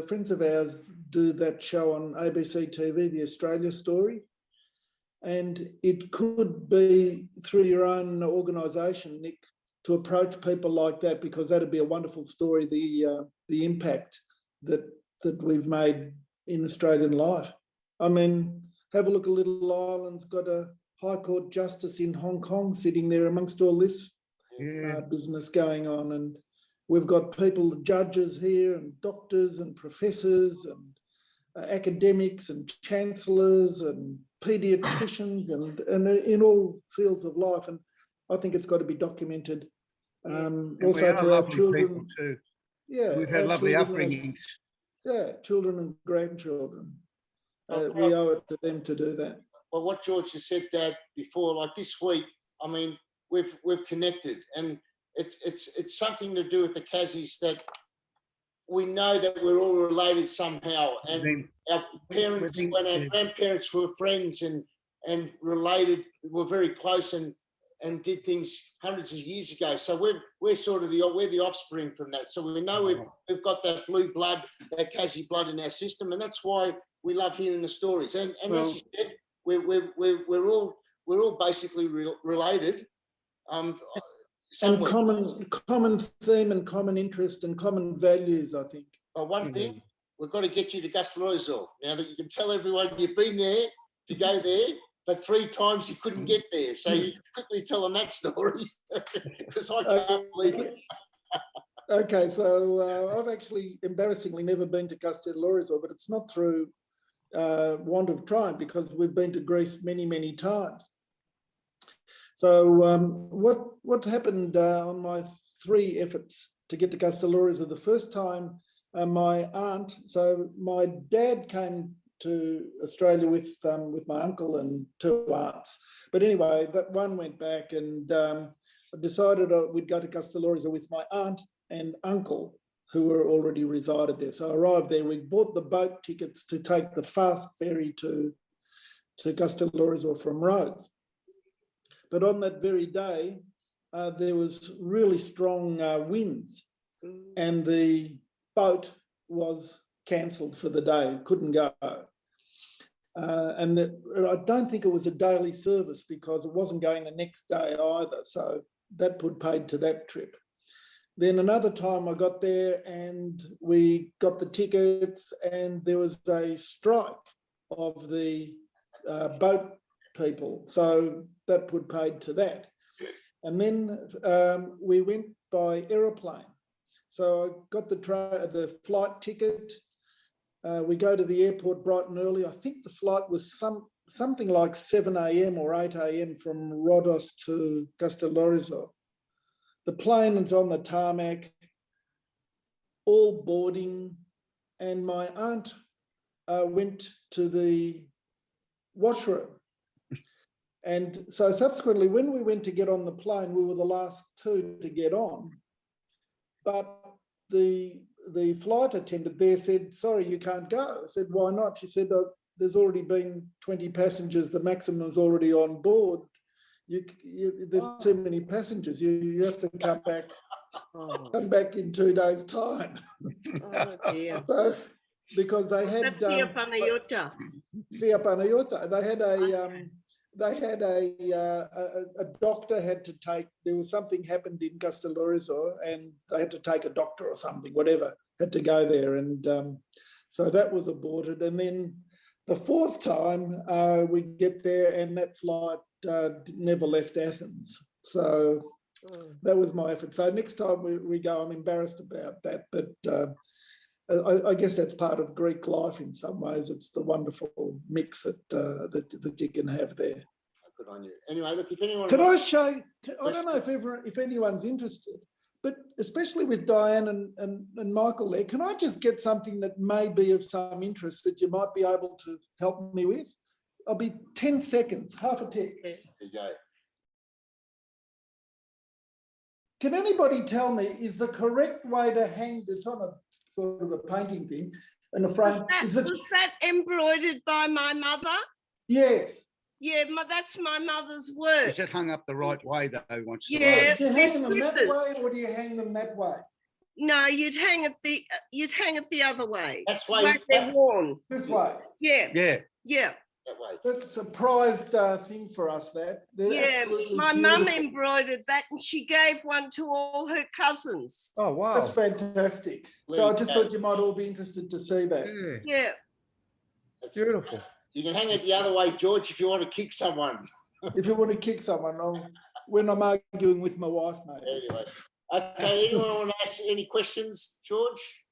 friends of ours do that show on ABC TV, the Australia Story. And it could be through your own organisation, Nick, to approach people like that, because that'd be a wonderful story, the impact that we've made in Australian life. I mean, have a look at Little Island's got a High Court Justice in Hong Kong sitting there amongst all this business going on. And we've got people, judges here and doctors and professors and academics and chancellors and paediatricians and in all fields of life. And I think it's got to be documented. Also for our children
too.
Yeah,
we've had lovely upbringings.
Children and grandchildren. We owe it to them to do that.
Well, what George has said, Dad, before, like this week, I mean, we've connected, and it's something to do with the Kazzies that we know that we're all related somehow, and our parents and our grandparents were friends and related, were very close and did things hundreds of years ago. So we're sort of the offspring from that. So we know we've got that blue blood, that Kazzie blood in our system, and that's why we love hearing the stories. And as you said, we're all basically related.
And common theme and common interest and common values, I think.
One thing, we've got to get you to Kastellorizian now that you can tell everyone you've been there to go there, but 3 times you couldn't get there. So you quickly tell them that story, because I can't believe it.
Okay, so I've actually embarrassingly never been to Kastellorizian, but it's not through want of trying, because we've been to Greece many, many times. So what happened on my 3 efforts to get to Kastellorizian? The first time, my aunt, so my dad came to Australia with my uncle and 2 aunts. But anyway, that one went back, and I decided we'd go to Kastellorizian with my aunt and uncle, who were already resided there. So I arrived there. We bought the boat tickets to take the fast ferry to Kastellorizian from Rhodes. But on that very day, there was really strong winds, and the boat was cancelled for the day, couldn't go. And I don't think it was a daily service, because it wasn't going the next day either. So that put paid to that trip. Then another time I got there and we got the tickets, and there was a strike of the boat people. So that put paid to that. And then we went by aeroplane. So I got the flight ticket. We go to the airport bright and early. I think the flight was something like 7 a.m. or 8 a.m. from Rhodos to Kastellorizian. The plane is on the tarmac, all boarding, and my aunt went to the washroom. And so subsequently, when we went to get on the plane, we were the last 2 to get on. But the flight attendant there said, "Sorry, you can't go." I said, "Why not?" She said, "There's already been 20 passengers. The maximum is already on board. There's too many passengers. You have to come back. Come back in 2 days' time."
Oh dear.
So, because they had
Via Panayota.
Via Panayota, they had a doctor had to take. There was something happened in Kastellorizian, and they had to take a doctor or something, whatever, had to go there, and so that was aborted. And then the 4th time we get there, and that flight never left Athens. So that was my effort. So next time we go, I'm embarrassed about that, but I guess that's part of Greek life in some ways. It's the wonderful mix that you can have there.
Good on you. Anyway, look, if anyone
can I show? I don't know if anyone's interested, but especially with Diane and Michael there, can I just get something that may be of some interest that you might be able to help me with? I'll be 10 seconds, half a tick.
There you go.
Can anybody tell me, is the correct way to hang this on a sort of a painting thing in the frame?
Was that embroidered by my mother?
Yes.
Yeah, that's my mother's work.
Is it hung up the right way though? Once in a
Yeah.
while?
Do you hang them that
Slippers.
way, or do you hang them that way?
No, you'd hang it the other way.
That's why
Like they're worn.
This way.
Yeah,
Yeah.
yeah,
That way.
That's a prized thing for us, that. They're
yeah.
absolutely
My mum
beautiful.
embroidered that, and she gave one to all her cousins.
Oh, wow.
That's fantastic. So I just thought you might all be interested to see that.
Yeah,
Yeah.
That's-
beautiful.
You can hang it the other way, George, if you want to kick someone.
If you want to kick someone, when I'm arguing with my wife, mate.
Anyway. Okay, anyone want to ask any questions, George?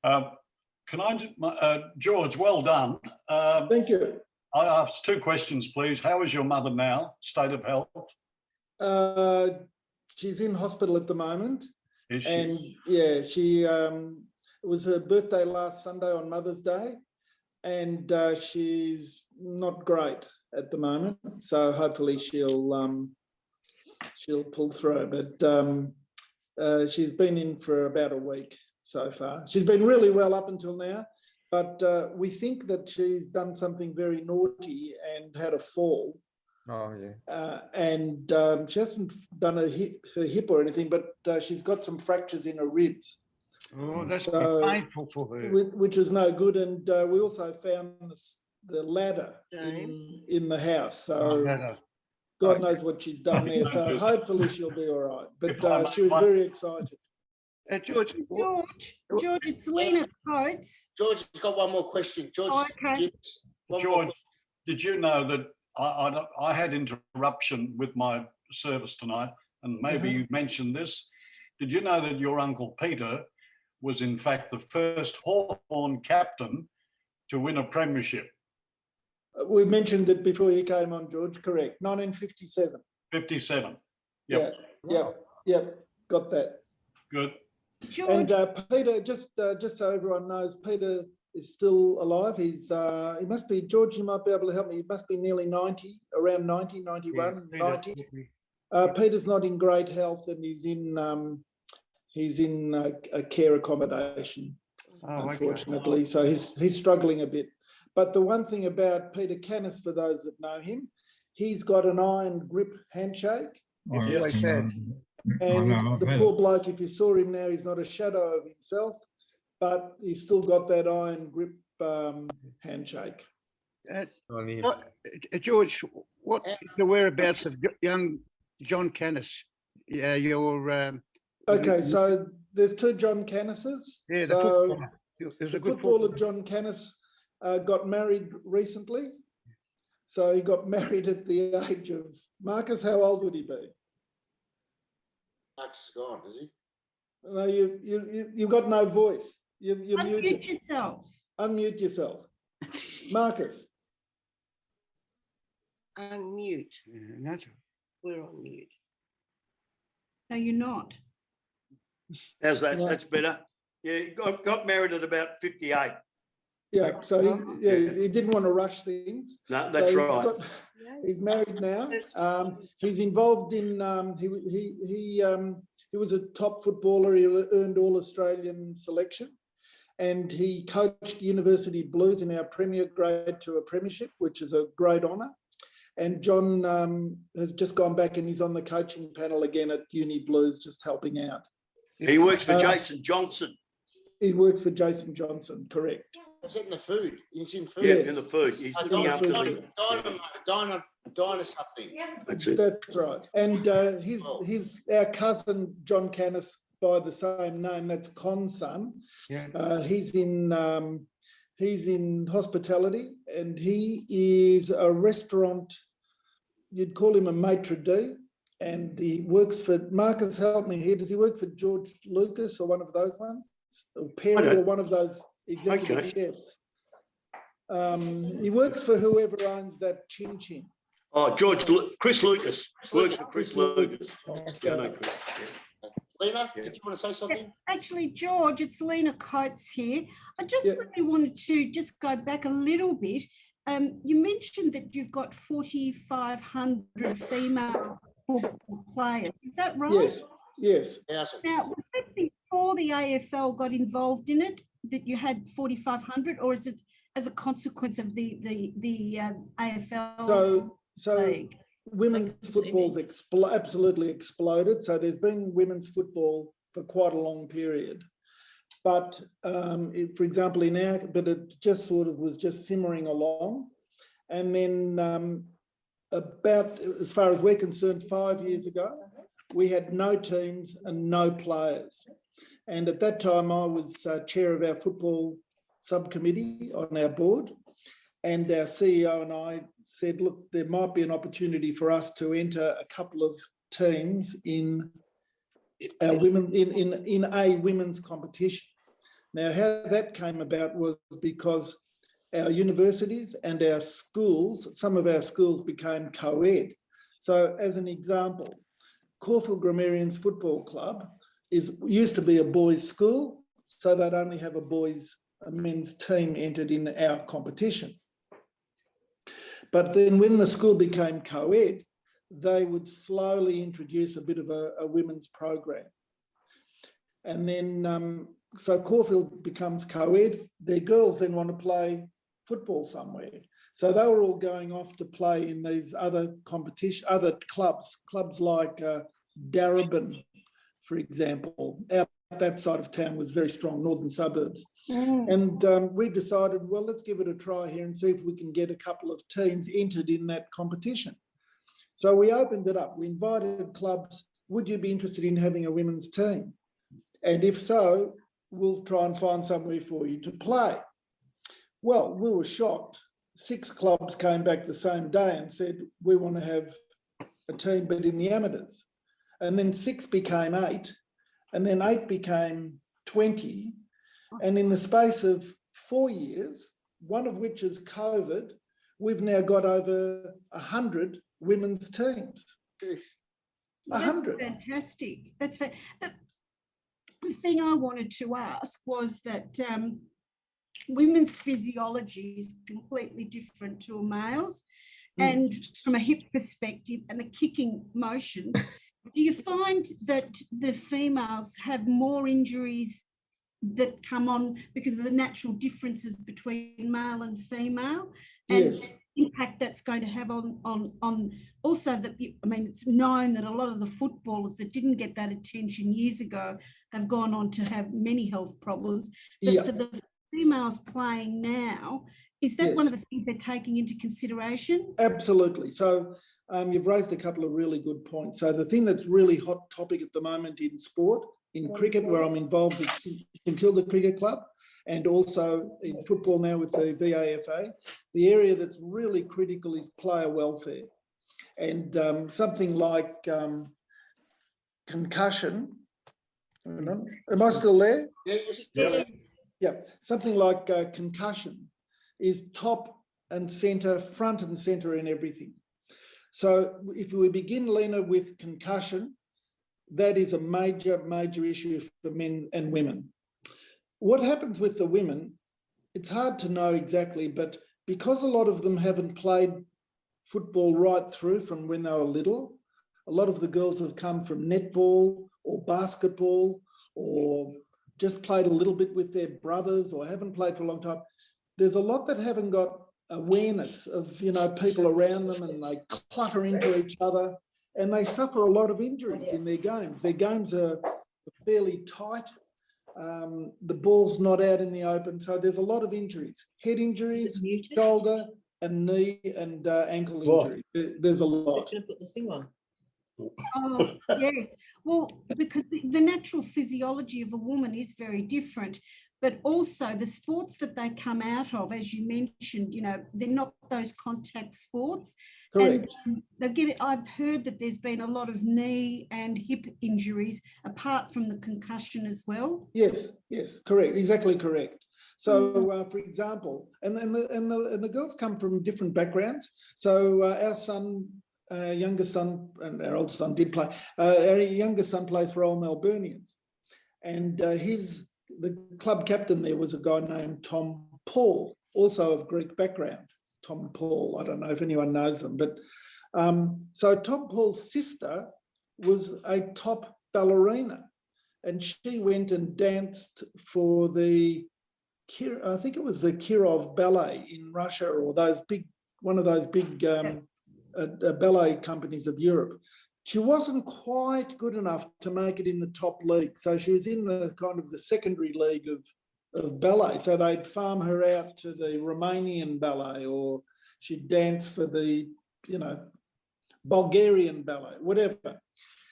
Can I, George, well done.
Thank you.
I ask 2 questions, please. How is your mother now? State of health?
She's in hospital at the moment.
Is she?
And yeah, it was her birthday last Sunday on Mother's Day, and she's not great at the moment. So hopefully she'll pull through. But she's been in for about a week so far. She's been really well up until now, but we think that she's done something very naughty and had a fall.
Oh, yeah.
And she hasn't done her hip or anything, but she's got some fractures in her ribs.
Oh, that's
So,
painful for her.
which is no good. And we also found the ladder in the house. So God knows what she's done there. So hopefully she'll be all right. But she was very excited.
George,
George, it's Lena Coates.
George has got one more question. George,
Oh, okay.
George, did you know that I had interruption with my service tonight, and maybe you mentioned this. Did you know that your uncle Peter was in fact the first Hawthorn captain to win a premiership?
We mentioned it before you came on, George. Correct. 1957.
57. Yep.
Yep. Got that.
Good.
George,
And Peter, just so everyone knows, Peter is still alive. He must be, George, you might be able to help me. He must be nearly 90, around 90, 91, 90. Peter's not in great health, and he's in a care accommodation, unfortunately. Okay. So he's struggling a bit. But the one thing about Peter Canis, for those that know him, he's got an iron grip handshake. And the poor bloke, if you saw him now, he's not a shadow of himself, but he's still got that iron grip handshake.
George, what is the whereabouts of young John Canis? Yeah,
okay, so there's 2 John Canises.
Yeah,
the footballer John Canis got married recently. So he got married at the age of, Marcus, how old would he be?
Marcus is gone, is he?
No, you've got no voice. You're
unmute
muted.
yourself.
Unmute yourself. Marcus.
Unmute.
No.
We're on mute.
No, you're not.
How's that?
Right.
That's better. Yeah, got married at about 58.
Yeah, so he didn't want to rush things.
No, that's
so
right.
He's married now. He's involved in. He was a top footballer. He earned all Australian selection, and he coached University Blues in our premier grade to a premiership, which is a great honour. And John has just gone back and he's on the coaching panel again at Uni Blues, just helping out.
He works for Jason Johnson.
He works for Jason Johnson, correct.
Is it in the food? He's in food.
Yeah, in the food. He's looking after the...
Diner something.
That's it.
That's right. And he's our cousin, John Canis, by the same name. That's Con's son.
Yeah.
He's in hospitality, and he is a restaurant. You'd call him a maitre d', and he works for, Marcus, help me here. Does he work for George Lucas or one of those ones? Or Perry or one of those executive chefs? He works for whoever owns that Chin Chin.
Oh, Chris Lucas. Works for Chris Lucas. Yeah, no, Chris.
Lena, did you want to say something?
Actually, George, it's Lena Coates here. I just really wanted to just go back a little bit you mentioned that you've got 4,500 female football players. Is that right?
Yes, yes.
Awesome.
Now, was that before the AFL got involved in it that you had 4,500, or is it as a consequence of the AFL?
So
league?
women's football's absolutely exploded. So there's been women's football for quite a long period. But for example, but it just sort of was just simmering along. And then about, as far as we're concerned, 5 years ago, we had no teams and no players. And at that time, I was chair of our football subcommittee on our board. And our CEO and I said, look, there might be an opportunity for us to enter a couple of teams in our in a women's competition. Now, how that came about was because our universities and our schools, some of our schools became co-ed. So as an example, Caulfield Grammarians Football Club used to be a boys' school, so they'd only have a men's team entered in our competition. But then when the school became co-ed, they would slowly introduce a bit of a women's program. And then, so Caulfield becomes co-ed, their girls then want to play football somewhere. So they were all going off to play in these other clubs like Darebin, for example. Out that side of town was very strong, northern suburbs. And we decided, well, let's give it a try here and see if we can get a couple of teams entered in that competition. So we opened it up. We invited clubs, would you be interested in having a women's team? And if so, we'll try and find somewhere for you to play. Well, we were shocked. 6 clubs came back the same day and said, we want to have a team, but in the amateurs. And then 6 became 8, and then 8 became 20. And in the space of 4 years, one of which is COVID, we've now got over 100 women's teams. 100.
That's fantastic. That's the thing I wanted to ask was that women's physiology is completely different to a male's. And from a hip perspective and the kicking motion, do you find that the females have more injuries that come on because of the natural differences between male and female, and
Yes.
the impact that's going to have on also that, I mean, it's known that a lot of the footballers that didn't get that attention years ago have gone on to have many health problems. But for the females playing now, is that one of the things they're taking into consideration?
Absolutely. So you've raised a couple of really good points. So the thing that's really hot topic at the moment in sport, in cricket, where I'm involved with St Kilda Cricket Club, and also in football now with the VAFA, the area that's really critical is player welfare. And something like concussion, am I still there? Yeah, something like concussion is top and centre, front and centre in everything. So if we begin, Lena, with concussion, that is a major, major issue for men and women. What happens with the women, it's hard to know exactly, but because a lot of them haven't played football right through from when they were little, a lot of the girls have come from netball or basketball or just played a little bit with their brothers or haven't played for a long time. There's a lot that haven't got awareness of, you know, people around them, and they clutter into each other and they suffer a lot of injuries in their games. Their games are fairly tight. The ball's not out in the open. So there's a lot of injuries, head injuries, shoulder and knee and ankle injuries. There's a lot.
Put this thing on.
Oh, yes. Well, because the natural physiology of a woman is very different, but also the sports that they come out of, as you mentioned, you know, they're not those contact sports.
Correct.
And I've heard that there's been a lot of knee and hip injuries apart from the concussion as well.
Yes, yes, correct, exactly correct. So, for example, and the girls come from different backgrounds. So our son, youngest son, and our oldest son did play. Our youngest son plays for Old Melburnians, and the club captain there was a guy named Tom Paul, also of Greek background. Tom Paul. I don't know if anyone knows them, but so Tom Paul's sister was a top ballerina, and she went and danced for the, I think it was the Kirov Ballet in Russia, or one of those big ballet companies of Europe. She wasn't quite good enough to make it in the top league, so she was in the kind of the secondary league of ballet. So they'd farm her out to the Romanian ballet, or she'd dance for the, Bulgarian ballet, whatever.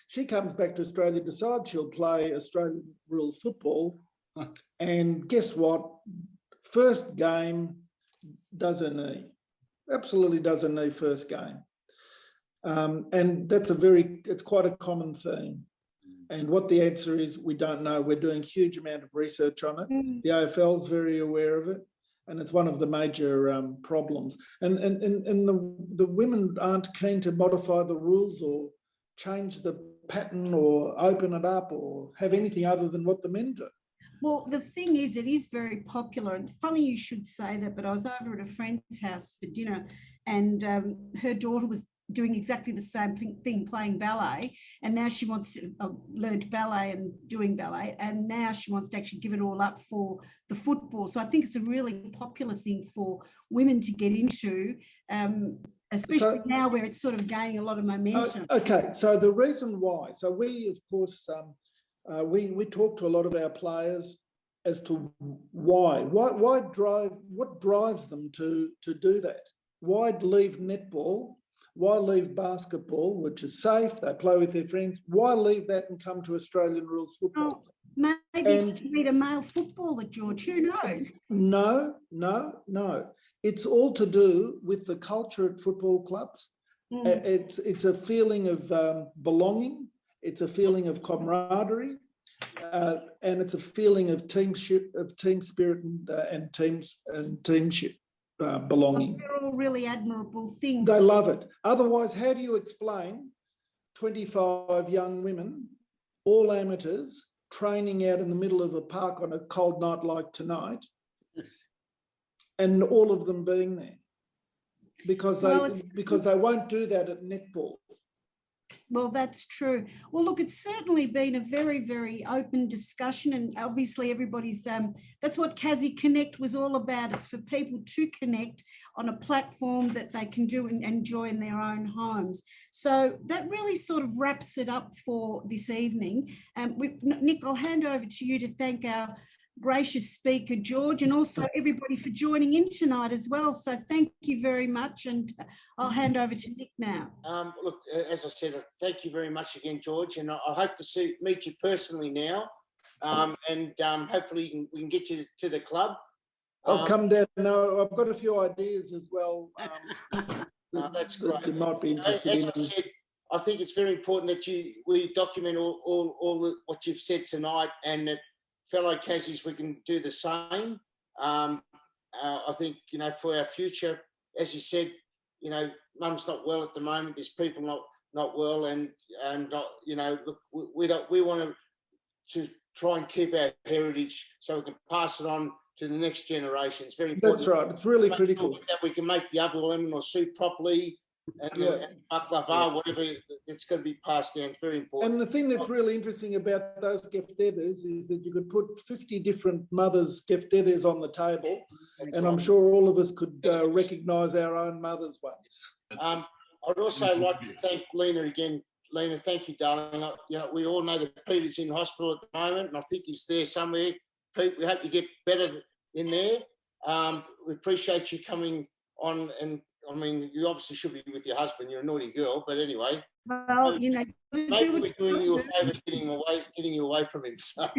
She comes back to Australia, decides she'll play Australian rules football, and guess what? First game, does her knee. Absolutely does her knee first game. And it's quite a common theme. And what the answer is, we don't know. We're doing a huge amount of research on it. The AFL is very aware of it, and it's one of the major problems. And the women aren't keen to modify the rules or change the pattern or open it up or have anything other than what the men do.
Well, the thing is, it is very popular. And funny you should say that, but I was over at a friend's house for dinner, and her daughter was doing exactly the same thing, playing ballet, and now she wants to learned ballet and doing ballet, and now she wants to actually give it all up for the football. So I think it's a really popular thing for women to get into, especially now where it's sort of gaining a lot of momentum.
Okay, so the reason why, so we, of course, we talk to a lot of our players as to what drives them to do that? Why leave netball? Why leave basketball, which is safe, they play with their friends? Why leave that and come to Australian rules football?
Maybe it's to meet a male footballer, George, who knows?
No. It's all to do with the culture at football clubs. It's a feeling of belonging. It's a feeling of camaraderie, and it's a feeling of team spirit and teamship. Belonging.
They're all really admirable things.
They love it. Otherwise, how do you explain 25 young women, all amateurs, training out in the middle of a park on a cold night like tonight, and all of them being there? Because they won't do that at netball.
Well, that's true. Well, look, it's certainly been a very, very open discussion, and obviously everybody's, that's what Kazzie Connect was all about. It's for people to connect on a platform that they can do and enjoy in their own homes. So that really sort of wraps it up for this evening. Nick, I'll hand over to you to thank our gracious speaker, George, and also everybody for joining in tonight as well. So thank you very much, and I'll hand over to Nick now.
Look, as I said, thank you very much again, George, and I hope to meet you personally now, and hopefully we can get you to the club.
I'll come down. No, I've got a few ideas as well.
That's great.
You might be interested in.
As I said, I think it's very important that we document all what you've said tonight, and that fellow Kazzies, we can do the same. I think, for our future, as you said, Mum's not well at the moment. There's people not well, and look, we want to try and keep our heritage so we can pass it on to the next generation. It's very important.
That's right. It's really critical
that we can make the upper lemon or soup properly, and baklava, whatever it's going to be passed down. It's very important.
And the thing that's really interesting about those gefteders is that you could put 50 different mothers' gefteders on the table, and I'm sure all of us could recognise our own mothers' ones.
I'd also like to thank Lena again. Lena, thank you, darling. We all know that Peter's in hospital at the moment, and I think he's there somewhere. Pete, we hope you get better in there. We appreciate you coming on, and I mean, you obviously should be with your husband. You're a naughty girl, but anyway.
Well,
maybe we're doing you a favour getting you away from him. So,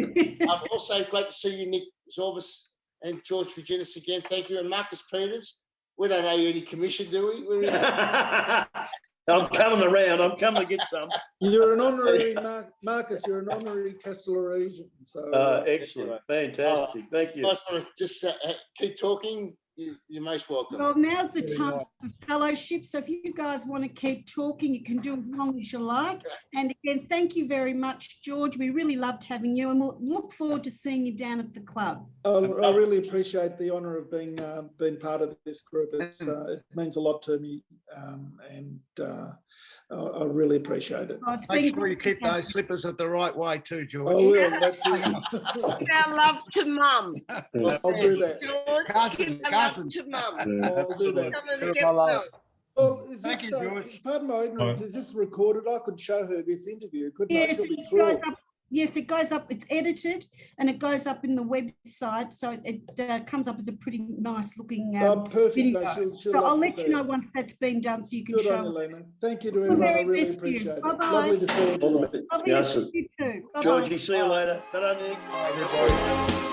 also great to see you, Nik Spartels and George Virginis again. Thank you, and Marcus Peters. We don't owe you any commission, do we?
I'm coming around. I'm coming to get some.
You're an honorary, Marcus, you're an honorary Kastellorizian. So,
excellent. Fantastic. Thank you.
I just want to just keep talking. You're most welcome.
Well, now's the time for fellowship. So if you guys want to keep talking, you can do as long as you like. And again, thank you very much, George. We really loved having you, and we'll look forward to seeing you down at the club.
I really appreciate the honour of being part of this group. It means a lot to me, and I really appreciate it.
Oh, it's
Make
been
sure you
great to
keep
have
those slippers at the right way too,
I
George.
will. That's it.
Our love to Mum.
I'll do that.
George,
Cousin,
give our love
cousin.
to Mum.
I'll do that.
Tell her to
Give
get
my love.
well.
Well, is
Thank
this,
you, George.
pardon my ignorance, is this recorded? I could show her this interview, couldn't I?
Yes,
She'll be
it
thrilled.
goes up. Yes, it goes up. It's edited and it goes up in the website, so it comes up as a pretty nice looking
Perfect.
video.
No, she'll
So
love
I'll
to
let
see
you know
it.
once that's been done, so you can
Good
show.
on you, Lena. Thank you to
All the
everyone. I
very
really
best to you.
appreciate it.
Bye-bye.
Lovely to see you.
All right.
Lovely
Yeah,
to
so
see you too. Bye-bye.
Georgie, see you later. Ta-ra, Nick.
Everybody.